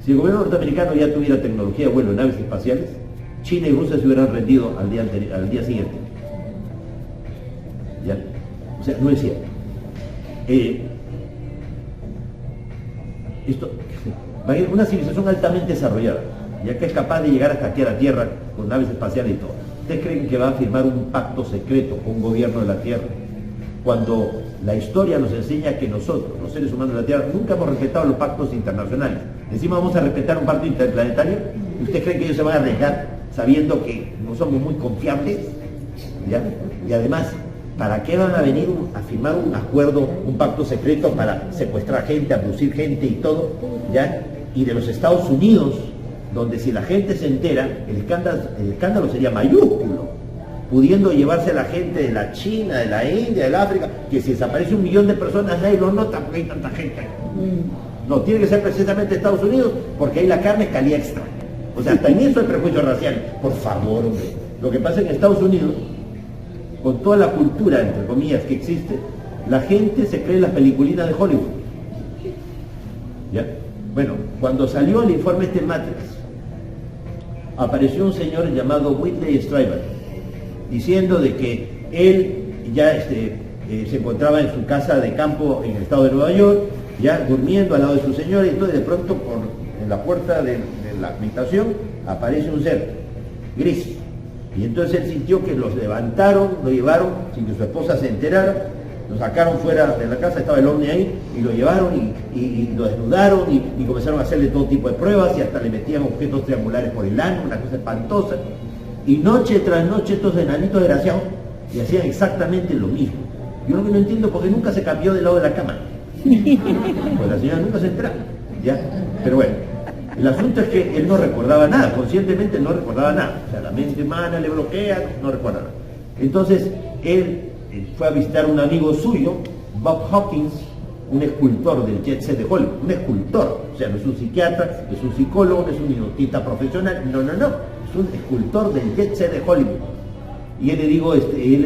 Si el gobierno norteamericano ya tuviera tecnología de vuelo de naves espaciales, China y Rusia se hubieran rendido al día siguiente. ¿Ya? O sea, no es cierto. Una civilización altamente desarrollada, ya que es capaz de llegar hasta aquí a la Tierra con naves espaciales y todo. ¿Ustedes creen que va a firmar un pacto secreto con un gobierno de la Tierra? Cuando la historia nos enseña que nosotros, los seres humanos de la Tierra, nunca hemos respetado los pactos internacionales. Encima vamos a respetar un pacto interplanetario. ¿Ustedes creen que ellos se van a arriesgar sabiendo que no somos muy confiables? ¿Ya? Y además, ¿para qué van a venir a firmar un acuerdo, un pacto secreto para secuestrar gente, abducir gente y todo? ¿Ya? Y de los Estados Unidos, donde si la gente se entera, el escándalo sería mayúsculo, pudiendo llevarse a la gente de la China, de la India, del África, que si desaparece 1 millón de personas nadie lo nota porque hay tanta gente. No, tiene que ser precisamente Estados Unidos, porque ahí la carne es calidad extra. O sea, hasta en eso hay prejuicio racial. Por favor, hombre. Lo que pasa es que en Estados Unidos, con toda la cultura, entre comillas, que existe, la gente se cree en las peliculinas de Hollywood. ¿Ya? Bueno, cuando salió el informe este Matrix, apareció un señor llamado Whitley Strieber, diciendo de que él ya se encontraba en su casa de campo en el estado de Nueva York, ya durmiendo al lado de su señora, y entonces de pronto en la puerta de la habitación aparece un ser gris. Y entonces él sintió que los levantaron, lo llevaron sin que su esposa se enterara, lo sacaron fuera de la casa, estaba el ovni ahí, y lo llevaron y lo desnudaron y comenzaron a hacerle todo tipo de pruebas y hasta le metían objetos triangulares por el ano, una cosa espantosa. Y noche tras noche estos enanitos desgraciados y hacían exactamente lo mismo. Yo lo que no entiendo porque nunca se cambió del lado de la cama. Pues la señora nunca se entraba, ¿ya? Pero bueno, el asunto es que él no recordaba nada, conscientemente no recordaba nada. O sea, la mente humana le bloquea, no recuerda nada. Entonces, él fue a visitar a un amigo suyo, Bob Hawkins, un escultor del jet set de Hollywood, un escultor, o sea, no es un psiquiatra, no es un psicólogo, no es un hipnotista profesional, no, es un escultor del jet set de Hollywood. Y él le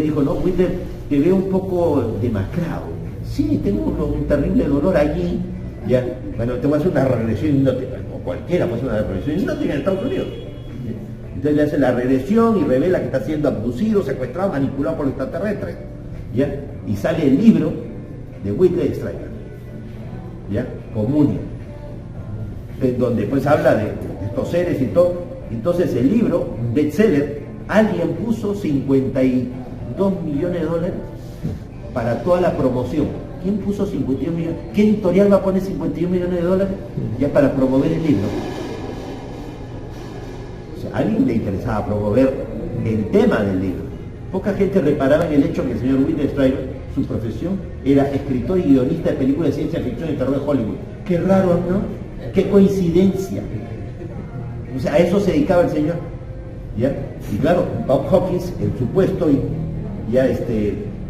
dijo, no, Whitler, te veo un poco demacrado. Sí, tengo un terrible dolor allí, ya, bueno, te voy a hacer una regresión hipnótica, o cualquiera puede hacer una regresión hipnótica en Estados Unidos. Entonces le hace la regresión y revela que está siendo abducido, secuestrado, manipulado por extraterrestres, ¿ya? Y sale el libro de Whitley Strieber, ¿ya? Comunión, en donde pues habla de estos seres y todo. Entonces el libro, bestseller, alguien puso $52 millones para toda la promoción. ¿Quién puso 51 millones? ¿Qué editorial va a poner $51 millones ya para promover el libro? O sea, a alguien le interesaba promover el tema del libro. Poca gente reparaba en el hecho que el señor Whitley Strieber, su profesión, era escritor y guionista de películas de ciencia ficción y terror de Hollywood. Qué raro, ¿no? Qué coincidencia. O sea, a eso se dedicaba el señor, ¿ya? Y claro, Bob Hawkins, el supuesto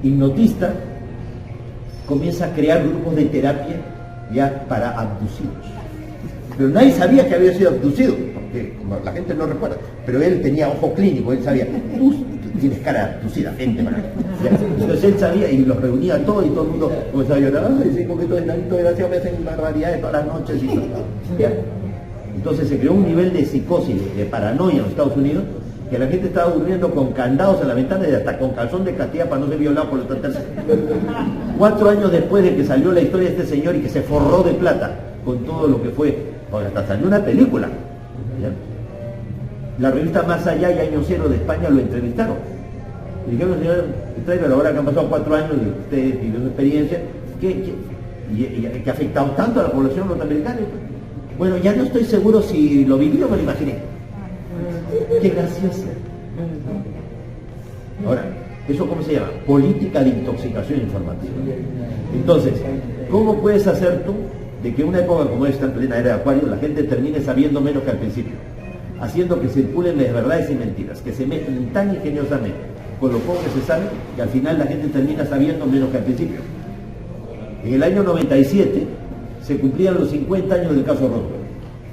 hipnotista, comienza a crear grupos de terapia ya para abducidos. Pero nadie sabía que había sido abducido, porque como la gente no recuerda, pero él tenía ojo clínico, él sabía, tú tienes cara abducida, gente para acá. Entonces él sabía y los reunía a todos y todo el mundo comenzaba a llorar, ay, sí, porque estos enanitos desgraciados me hacen barbaridades todas las noches y todo. ¿Ya? Entonces se creó un nivel de psicosis, de paranoia en los Estados Unidos, que la gente estaba durmiendo con candados en la ventana y hasta con calzón de castilla para no ser violado por los extraterrestres. 4 años después de que salió la historia de este señor y que se forró de plata con todo lo que fue, porque hasta salió una película, ¿ya? La revista Más Allá y Año Cero de España lo entrevistaron. Y dijeron, señor Strieber, ahora que han pasado 4 años y usted vivió su experiencia, que ha afectado tanto a la población norteamericana. Bueno, ya no estoy seguro si lo viví o me lo imaginé. Qué gracioso. Ahora, ¿eso cómo se llama? Política de intoxicación informativa. Entonces, ¿cómo puedes hacer tú de que una época como esta, en plena era de Acuario, la gente termine sabiendo menos que al principio? Haciendo que circulen las verdades y mentiras, que se meten tan ingeniosamente con lo poco que se sabe, que al final la gente termina sabiendo menos que al principio. En el año 97 se cumplían los 50 años del caso Roswell.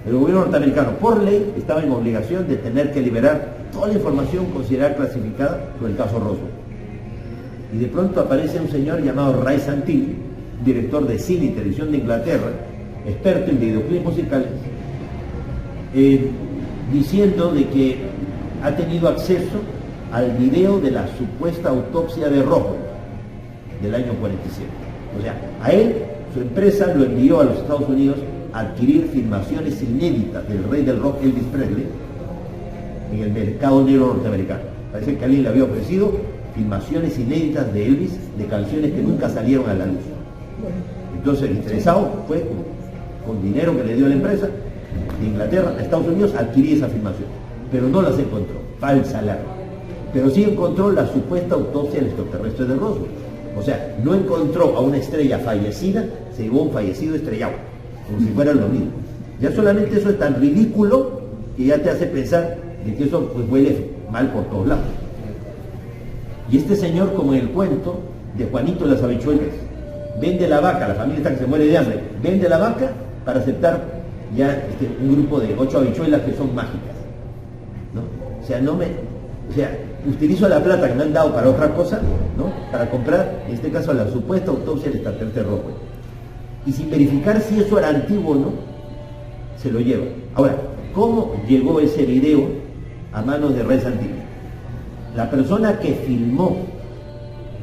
El gobierno norteamericano, por ley, estaba en obligación de tener que liberar toda la información considerada clasificada sobre el caso Roswell. Y de pronto aparece un señor llamado Ray Santilli, director de cine y televisión de Inglaterra, experto en videoclips musicales, diciendo de que ha tenido acceso al video de la supuesta autopsia de Roswell del año 47. O sea, a él, su empresa lo envió a los Estados Unidos a adquirir filmaciones inéditas del rey del rock Elvis Presley en el mercado negro norteamericano. Parece que alguien le había ofrecido filmaciones inéditas de Elvis, de canciones que nunca salieron a la luz. Entonces el interesado fue, con dinero que le dio la empresa, de Inglaterra a Estados Unidos, a adquirir esa filmación. Pero no las encontró, falsa alarma. Pero sí encontró la supuesta autopsia del extraterrestre de Roswell. O sea, no encontró a una estrella fallecida, se llevó a un fallecido estrellado, como si fuera lo mismo. Ya solamente eso es tan ridículo que ya te hace pensar de que eso pues huele mal por todos lados. Y este señor, como en el cuento de Juanito y las habichuelas, vende la vaca, la familia está que se muere de hambre, vende la vaca para aceptar ya un grupo de 8 habichuelas que son mágicas, ¿no? O sea, utilizo la plata que me han dado para otra cosa, ¿no? Para comprar, en este caso, la supuesta autopsia del extraterrestre Roswell. Y sin verificar si eso era antiguo o no, se lo lleva. Ahora, ¿cómo llegó ese video a manos de Red Antigua? La persona que filmó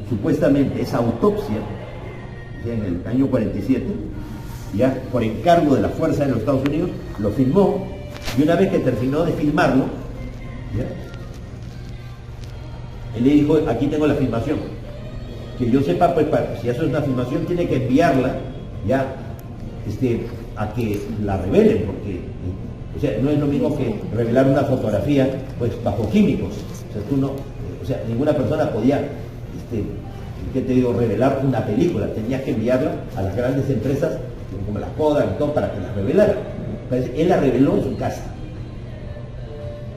supuestamente esa autopsia, ya en el año 47, ya por encargo de la Fuerza de los Estados Unidos, lo filmó, y una vez que terminó de filmarlo, ¿ya? Él le dijo, aquí tengo la filmación. Que yo sepa, pues, si eso es una filmación, tiene que enviarla ya a que la revelen, porque o sea, no es lo mismo que revelar una fotografía pues bajo químicos. O sea, tú no, o sea, ninguna persona podía, ¿qué te digo?, revelar una película. Tenías que enviarla a las grandes empresas como las Kodak y todo para que la revelaran. Entonces, él la reveló en su casa.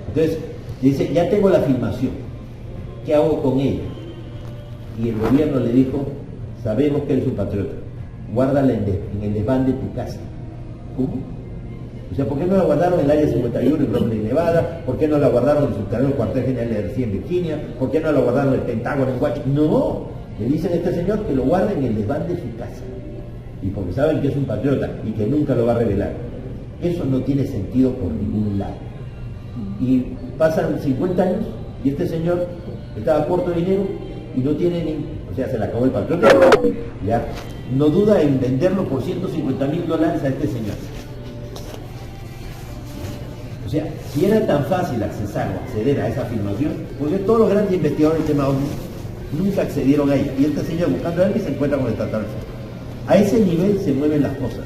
Entonces, dice, ya tengo la filmación. ¿Qué hago con ella? Y el gobierno le dijo, sabemos que eres un patriota, guárdala en el desván de tu casa. ¿Cómo? O sea, ¿por qué no la guardaron en el área 51 en Brooklyn, Nevada? ¿Por qué no la guardaron en el subterráneo del cuartel general de García en Virginia? ¿Por qué no la guardaron en el Pentágono en Washington? No, le dicen a este señor que lo guarde en el desván de su casa. Y porque saben que es un patriota y que nunca lo va a revelar. Eso no tiene sentido por ningún lado. Y pasan 50 años y este señor estaba corto de dinero y no tiene ni... O sea, se le acabó el patriota. Ya. No duda en venderlo por $150,000 a este señor. O sea, si era tan fácil acceder a esa filmación, porque todos los grandes investigadores del tema OVNI nunca accedieron a ella. Y este señor buscando a alguien se encuentra con el extraterrestre. A ese nivel se mueven las cosas.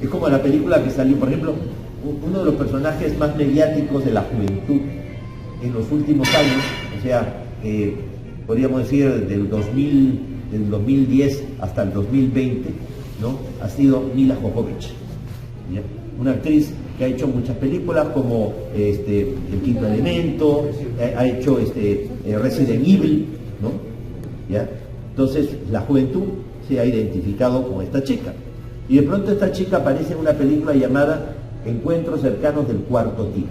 Es como la película que salió, por ejemplo, uno de los personajes más mediáticos de la juventud en los últimos años, o sea, podríamos decir del 2010 hasta el 2020, ¿no? Ha sido Mila Jovovich, ¿ya? Una actriz que ha hecho muchas películas como El Quinto Elemento, ha hecho Resident Evil, ¿no? ¿Ya? Entonces la juventud se ha identificado con esta chica. Y de pronto esta chica aparece en una película llamada Encuentros cercanos del cuarto tipo,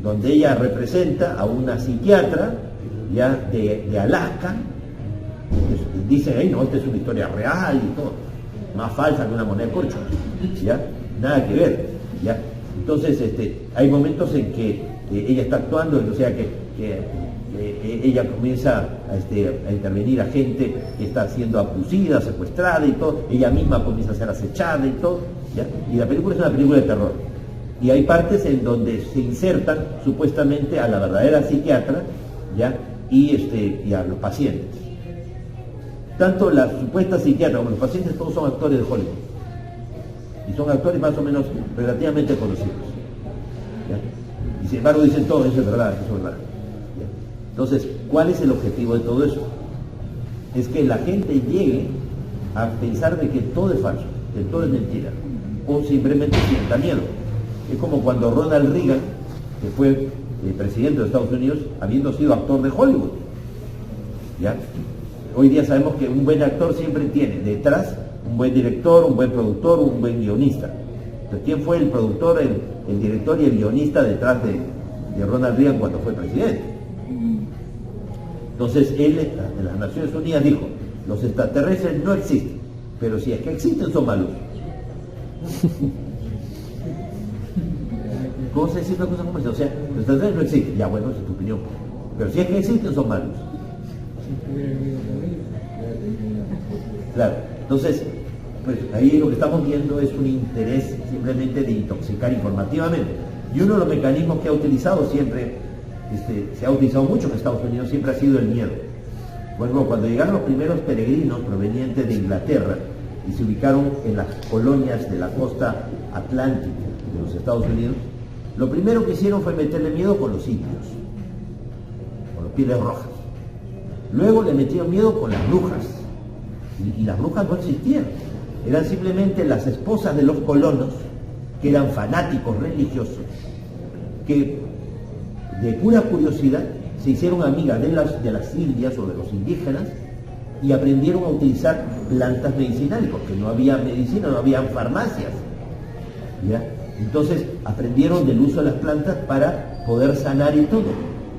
donde ella representa a una psiquiatra ya de Alaska. Dicen, ahí no, esta es una historia real y todo, más falsa que una moneda de corcho, ¿ya? Nada que ver, ¿ya? Entonces hay momentos en que ella está actuando, o sea que ella comienza a intervenir a gente que está siendo abusida, secuestrada y todo, ella misma comienza a ser acechada y todo, ¿ya? Y la película es una película de terror. Y hay partes en donde se insertan supuestamente a la verdadera psiquiatra, ¿ya? Y a los pacientes. Tanto la supuesta psiquiatra como los pacientes, todos son actores de Hollywood. Y son actores más o menos relativamente conocidos, ¿ya? Y sin embargo dicen todo, eso es verdad, eso es verdad. ¿Ya? Entonces, ¿cuál es el objetivo de todo eso? Es que la gente llegue a pensar de que todo es falso, que todo es mentira, o simplemente sienta miedo. Es como cuando Ronald Reagan, que fue presidente de Estados Unidos, habiendo sido actor de Hollywood, ¿ya? Hoy día sabemos que un buen actor siempre tiene detrás un buen director, un buen productor, un buen guionista. Entonces, ¿quién fue el productor, el director y el guionista detrás de Ronald Reagan cuando fue presidente? Entonces, él en las Naciones Unidas dijo, los extraterrestres no existen, pero si es que existen son malos. ¿Cómo se dice una cosa como esa? O sea, los extraterrestres no existen, ya bueno, esa es tu opinión, pero si es que existen son malos. Claro, entonces, pues ahí lo que estamos viendo es un interés simplemente de intoxicar informativamente. Y uno de los mecanismos que ha utilizado siempre, se ha utilizado mucho en Estados Unidos, siempre ha sido el miedo. Bueno, cuando llegaron los primeros peregrinos provenientes de Inglaterra y se ubicaron en las colonias de la costa atlántica de los Estados Unidos, lo primero que hicieron fue meterle miedo con los indios, con los pieles rojas. Luego le metieron miedo con las brujas. Y las brujas no existían, eran simplemente las esposas de los colonos que eran fanáticos religiosos que de pura curiosidad se hicieron amigas de las indias o de los indígenas y aprendieron a utilizar plantas medicinales, porque no había medicina, no habían farmacias, ¿ya? Entonces aprendieron del uso de las plantas para poder sanar y todo.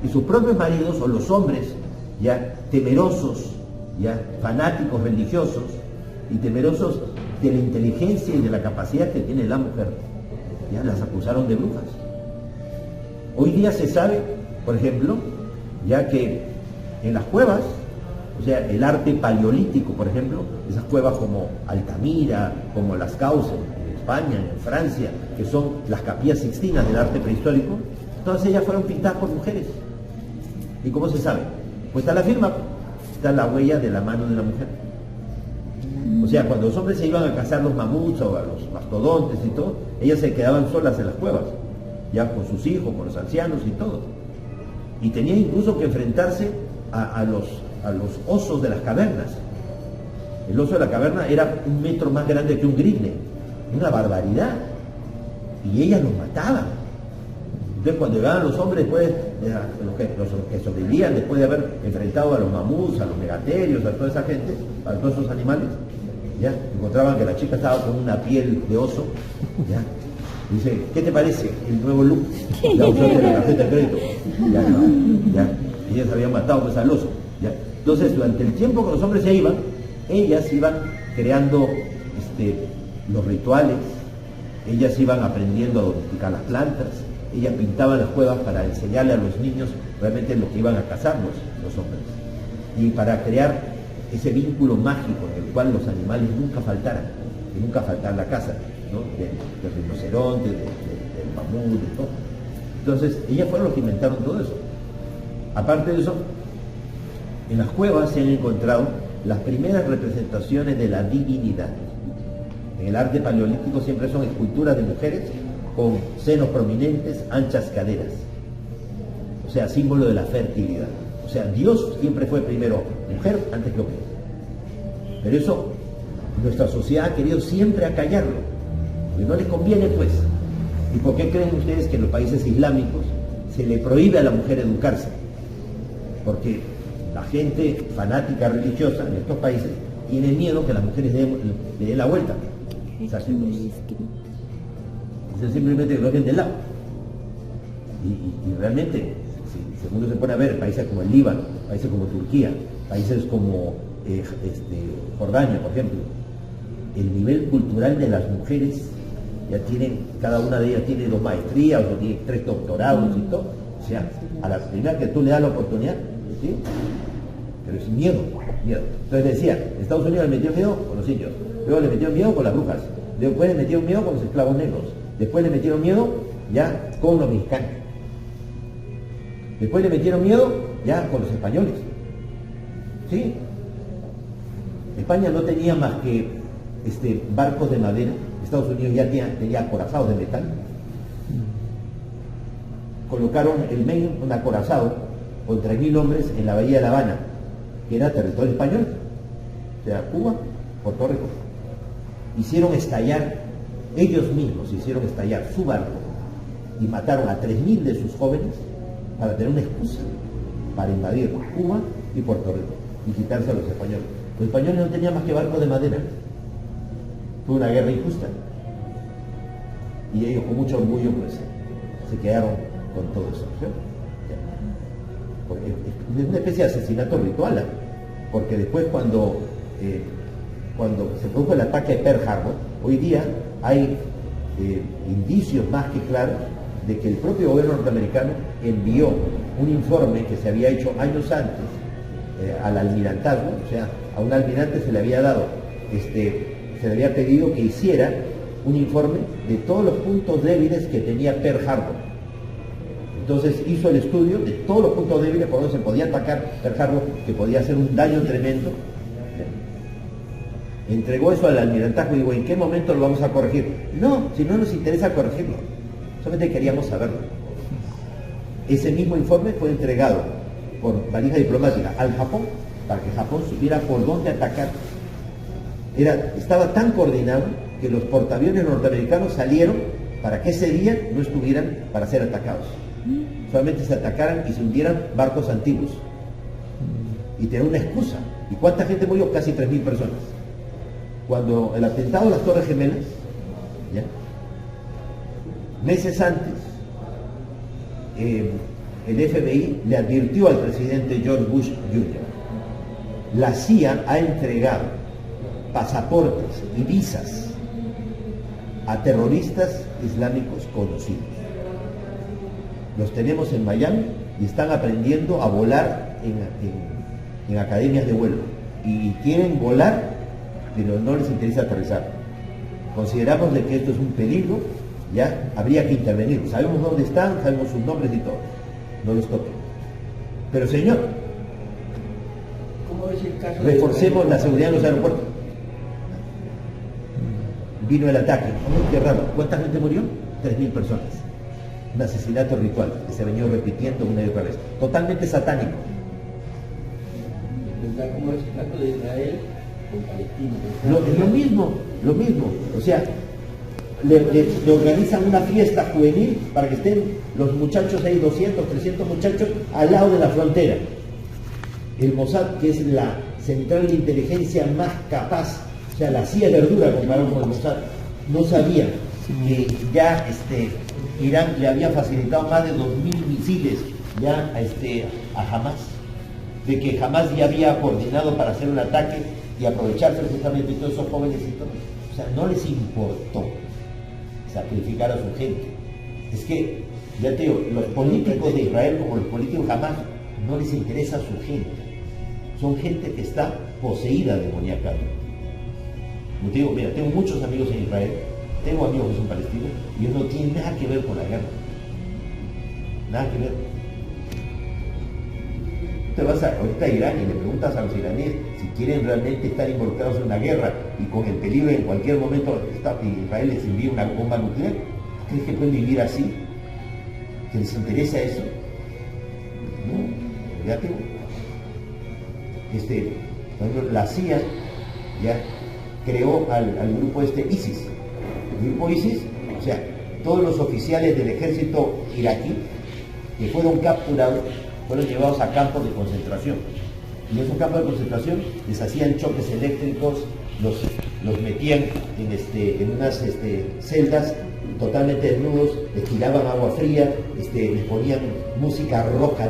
Y sus propios maridos, o los hombres, ya temerosos, ya fanáticos religiosos y temerosos de la inteligencia y de la capacidad que tiene la mujer, ya las acusaron de brujas. Hoy día se sabe, por ejemplo, ya que en las cuevas, o sea, el arte paleolítico, por ejemplo, esas cuevas como Altamira, como Las Cauces, en España, en Francia, que son las capillas sixtinas del arte prehistórico, todas ellas fueron pintadas por mujeres. ¿Y cómo se sabe? Pues está la firma, está la huella de la mano de la mujer. O sea, cuando los hombres se iban a cazar los mamuts o a los mastodontes y todo, ellas se quedaban solas en las cuevas, ya con sus hijos, con los ancianos y todo. Y tenían incluso que enfrentarse a los osos de las cavernas. El oso de la caverna era 1 metro más grande que un grisne, una barbaridad. Y ellas los mataban. Entonces cuando llegaban los hombres después, los que sobrevivían después de haber enfrentado a los mamuts, a los megaterios, a toda esa gente, a todos esos animales, ya encontraban que la chica estaba con una piel de oso, ya. Dice, ¿qué te parece el nuevo look? Ya usaste la tarjeta de crédito. Ya. Y ellas habían matado pues al oso. ¿Ya? Entonces, durante el tiempo que los hombres se iban, ellas iban creando los rituales, ellas iban aprendiendo a domesticar las plantas, ellas pintaban las cuevas para enseñarle a los niños realmente lo que iban a cazar los hombres. Y para crear ese vínculo mágico en el cual los animales nunca faltaran, que nunca faltara la caza, ¿no? Del rinoceronte, del mamut, de todo. Entonces, ellas fueron los que inventaron todo eso. Aparte de eso, en las cuevas se han encontrado las primeras representaciones de la divinidad. En el arte paleolítico siempre son esculturas de mujeres con senos prominentes, anchas caderas. O sea, símbolo de la fertilidad. O sea, Dios siempre fue primero mujer antes que hombre. Pero eso nuestra sociedad ha querido siempre acallarlo, porque no les conviene, pues. ¿Y por qué creen ustedes que en los países islámicos se le prohíbe a la mujer educarse? Porque la gente fanática religiosa en estos países tiene miedo que las mujeres le den la vuelta. Dicen simplemente que lo dejen de lado. Y realmente, si uno se pone a ver países como el Líbano, países como Turquía, países como Jordania, por ejemplo, el nivel cultural de las mujeres ya tienen, cada una de ellas tiene 2 maestrías o tiene 3 doctorados y todo. O sea, a la primera que tú le das la oportunidad, ¿sí? Pero es miedo. Entonces decía, Estados Unidos le metió miedo con los indios, luego le metió miedo con las brujas, después le metieron miedo con los esclavos negros, después le metieron miedo ya con los mexicanos, después le metieron miedo ya con los españoles. ¿Sí? España no tenía más que barcos de madera, Estados Unidos ya tenía acorazados de metal. Colocaron el Maine, un acorazado con 3.000 hombres en la bahía de La Habana, que era territorio español, o sea, Cuba, Puerto Rico. Hicieron estallar, ellos mismos hicieron estallar su barco y mataron a 3.000 de sus jóvenes para tener una excusa para invadir Cuba y Puerto Rico y quitarse a los españoles. Los españoles no tenían más que barcos de madera. Fue una guerra injusta. Y ellos con mucho orgullo pues se quedaron con todo eso. ¿Sí? Es una especie de asesinato ritual, porque después cuando se produjo el ataque de Pearl Harbor, hoy día hay indicios más que claros de que el propio gobierno norteamericano envió un informe que se había hecho años antes al almirantazgo, o sea, a un almirante se le había dado, se le había pedido que hiciera un informe de todos los puntos débiles que tenía Pearl Harbor. Entonces hizo el estudio de todos los puntos débiles por donde se podía atacar Pearl Harbor, que podía hacer un daño tremendo. Entregó eso al almirantazgo y digo, ¿en qué momento lo vamos a corregir? No, si no nos interesa corregirlo, solamente queríamos saberlo. Ese mismo informe fue entregado por valija diplomática al Japón, para que Japón supiera por dónde atacar. Estaba tan coordinado que los portaaviones norteamericanos salieron para que ese día no estuvieran para ser atacados. Solamente se atacaran y se hundieran barcos antiguos. Y tener una excusa. ¿Y cuánta gente murió? Casi 3.000 personas. Cuando el atentado a las Torres Gemelas, ¿ya? Meses antes, el FBI le advirtió al presidente George Bush Jr. La CIA ha entregado pasaportes y visas a terroristas islámicos conocidos. Los tenemos en Miami y están aprendiendo a volar en academias de vuelo. Y quieren volar, pero no les interesa aterrizar. Consideramos de que esto es un peligro, ya habría que intervenir. Sabemos dónde están, sabemos sus nombres y todo. No los toquen. Pero señor, ¿Cómo es el caso reforcemos la seguridad en los aeropuertos. Vino el ataque. Oh, qué raro. ¿Cuánta gente murió? 3.000 personas. Un asesinato ritual que se venía repitiendo una y otra vez. Totalmente satánico. ¿Verdad? ¿Cómo es el caso de Israel con Palestina? Lo mismo. O sea, le organizan una fiesta juvenil para que estén los muchachos ahí, 200, 300 muchachos, al lado de la frontera. El Mossad, que es la central de inteligencia más capaz, o sea, la CIA es verdura comparado con el Mossad, no sabía que ya Irán le había facilitado más de 2.000 misiles ya a Hamas, de que Hamas ya había coordinado para hacer un ataque y aprovecharse justamente de todos esos jóvenes y todo. O sea, no les importó sacrificar a su gente. Es que, ya te digo, los políticos de Israel como los políticos de Hamas no les interesa a su gente. Son gente que está poseída demoníacamente. Como te digo, mira, tengo muchos amigos en Israel, tengo amigos que son palestinos y ellos no tienen nada que ver con la guerra. Nada que ver. Te vas ahorita a Irán y le preguntas a los iraníes si quieren realmente estar involucrados en una guerra y con el peligro de en cualquier momento Israel les envía una bomba nuclear. ¿Crees que pueden vivir así? ¿Que les interesa eso? No, ya tengo. Por ejemplo, la CIA ya creó al grupo ISIS. El grupo ISIS, o sea, todos los oficiales del ejército iraquí que fueron capturados fueron llevados a campos de concentración. Y en esos campos de concentración les hacían choques eléctricos, los metían en unas celdas totalmente desnudos, les tiraban agua fría, les ponían música roja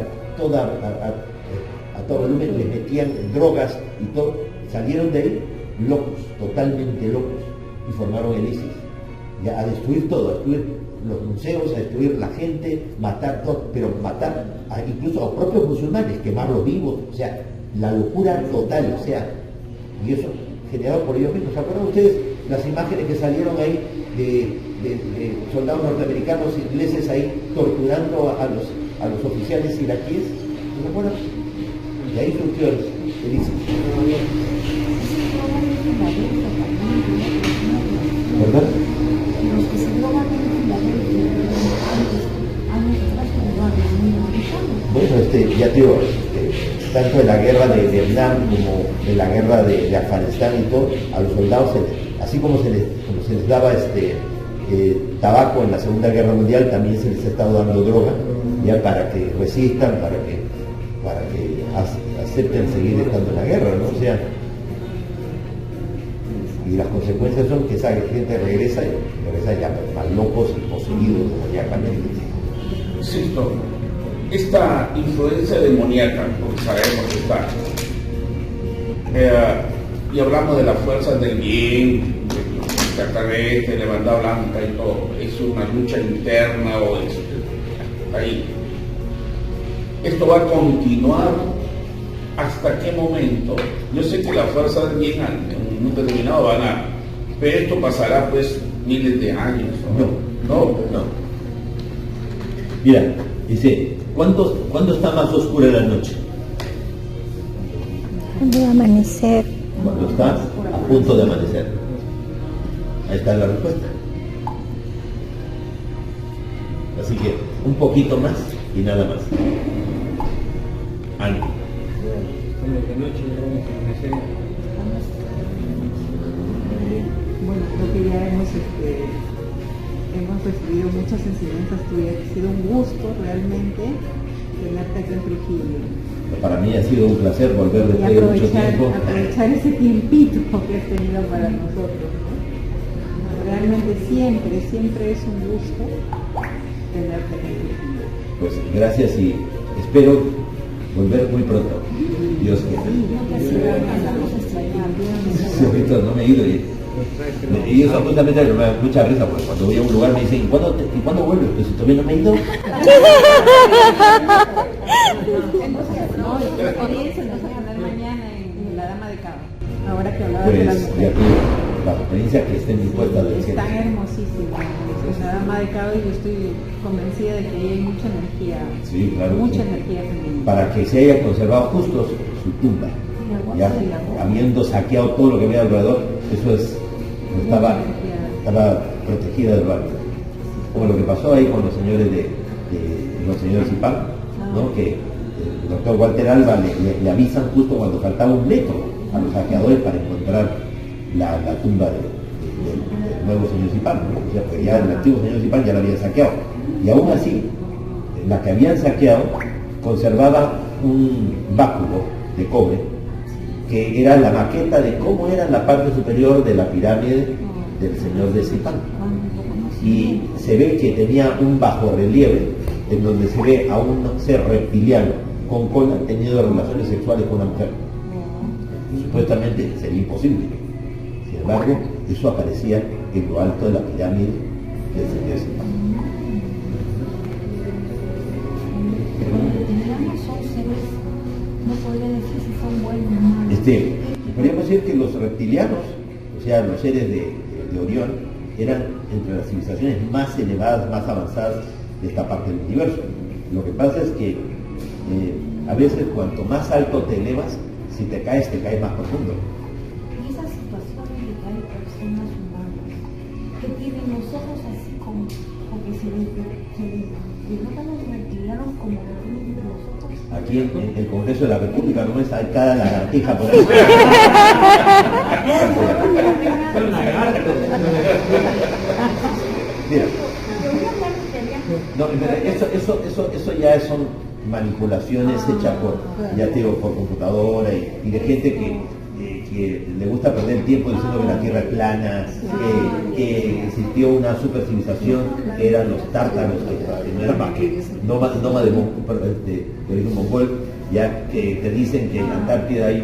a todo volumen, les metían drogas y todo. Salieron de ahí locos, totalmente locos, y formaron el ISIS. Ya, a destruir todo, a destruir los museos, a destruir la gente, matar todo, pero matar incluso a los propios musulmanes, quemarlos vivos, o sea, la locura total, o sea, y eso generado por ellos mismos. ¿Se acuerdan ustedes las imágenes que salieron ahí de soldados norteamericanos ingleses ahí torturando a los oficiales iraquíes? ¿Se acuerdan? Y ahí surgió el ISIS. ¿Verdad? Los que se drogan bueno, ya digo, tanto en la guerra de Vietnam como en la guerra de Afganistán y todo, a los soldados, así como se les daba tabaco en la Segunda Guerra Mundial, también se les ha estado dando droga, ya para que resistan, para que acepten seguir estando en la guerra, ¿no? O sea, y las consecuencias son que esa gente regresa ya más locos y poseídos demoníacamente. Insisto, esta influencia demoníaca, porque sabemos que está, y hablamos de las fuerzas del bien, de los extraterrestres, de la banda blanca y todo, es una lucha interna o es ahí. Esto va a continuar hasta qué momento. Yo sé que las fuerzas del bien en un momento determinado van a, pero esto pasará pues miles de años. No. Mira, dice, ¿cuándo está más oscura la noche? Cuando va a amanecer. Cuando está a punto de amanecer. Ahí está la respuesta. Así que un poquito más y nada más. Ánimo. Bueno, creo que ya hemos hemos recibido muchas enseñanzas tuyas. Ha sido un gusto realmente tenerte aquí en Trujillo. Para mí ha sido un placer volver Y después de mucho tiempo. aprovechar ese tiempito que has tenido para nosotros, ¿no? Realmente siempre es un gusto tenerte aquí en Trujillo. Pues gracias y espero volver muy pronto. Dios quiera. Sí, ahorita no me he ido y eso justamente me da mucha risa porque cuando voy a un lugar me dicen ¿y cuándo vuelves? Pues si todavía no me he ido. No, la experiencia nos va a ganar mañana en La Dama de Cabo. Ahora que hablabas de las Pues ya mujeres. que la experiencia que estén dispuestas del cielo. Están hermosísimas. Es La Dama de Cabo y yo estoy convencida de que ahí hay mucha energía. Sí, claro. Mucha Sí. energía femenina. Para que se haya conservado justo su tumba, ya habiendo saqueado todo lo que había alrededor, eso es, estaba protegida del barrio. Como lo que pasó ahí con los señores los señores Zipán, ¿no? Que el doctor Walter Alba le avisan justo cuando faltaba un metro a los saqueadores para encontrar la tumba del nuevo señor Zipán, ¿no? O sea, porque ya el antiguo señor Zipán ya la habían saqueado. Y aún así, la que habían saqueado conservaba un báculo de cobre que era la maqueta de cómo era la parte superior de la pirámide del señor de Zipán. Y se ve que tenía un bajo relieve en donde se ve a un ser reptiliano con cola teniendo relaciones sexuales con una mujer. Supuestamente sería imposible. Sin embargo, eso aparecía en lo alto de la pirámide del señor Zipán. Son seres, no podría decir si son buenos o malos. Podríamos decir que los reptilianos, o sea, los seres de Orión, eran entre las civilizaciones más elevadas, más avanzadas de esta parte del universo. Lo que pasa es que a veces cuanto más alto te elevas, si te caes más profundo. Y esas situaciones de que hay personas humanas que tienen los ojos así como que se les notan los reptilianos como que tienen los ojos. Aquí en el Congreso de la República no es, hay cada lagartija por ahí. Mira, no, eso ya son manipulaciones hechas por computadora y de gente que le gusta perder el tiempo diciendo que la Tierra es plana, que existió una super civilización que eran los tártaros, que no eran más que nómadas de origen mongol, ya que te dicen que en la Antártida hay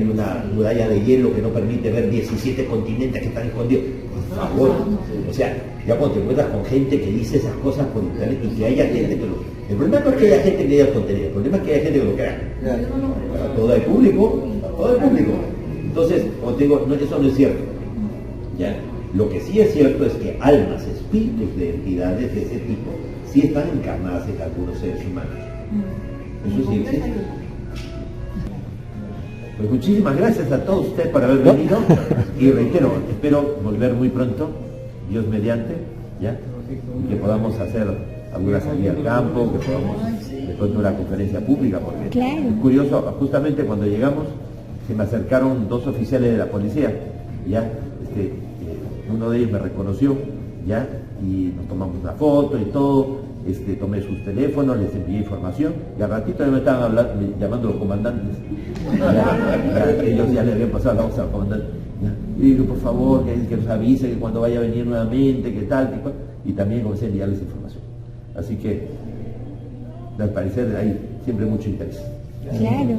una muralla de hielo que no permite ver 17 continentes que están escondidos. Por favor, o sea, ya cuando te encuentras con gente que dice esas cosas por internet y que haya gente que lo... El problema no es que haya gente que diga tonterías, el problema es que haya gente que lo crea. Para todo el público, Entonces, como te digo, eso no es cierto. ¿Ya? Lo que sí es cierto es que almas, espíritus de entidades de ese tipo, sí están encarnadas en algunos seres humanos. Eso sí existe. Pues muchísimas gracias a todos ustedes por haber venido y reitero, espero volver muy pronto, Dios mediante, ¿ya? Y que podamos hacer alguna salida al campo, que podamos de pronto una conferencia pública, porque Claro. es curioso, justamente cuando llegamos se me acercaron dos oficiales de la policía, ¿ya? Uno de ellos me reconoció, ¿ya? Y nos tomamos una foto y todo. Tomé sus teléfonos, les envié información y al ratito ya me estaban llamando los comandantes. Ellos ya le habían pasado la voz al comandante. Y digo, por favor, que nos avise que cuando vaya a venir nuevamente, que tal, que cual. Y también comencé a enviarles información. Así que, al parecer, hay siempre mucho interés. Claro.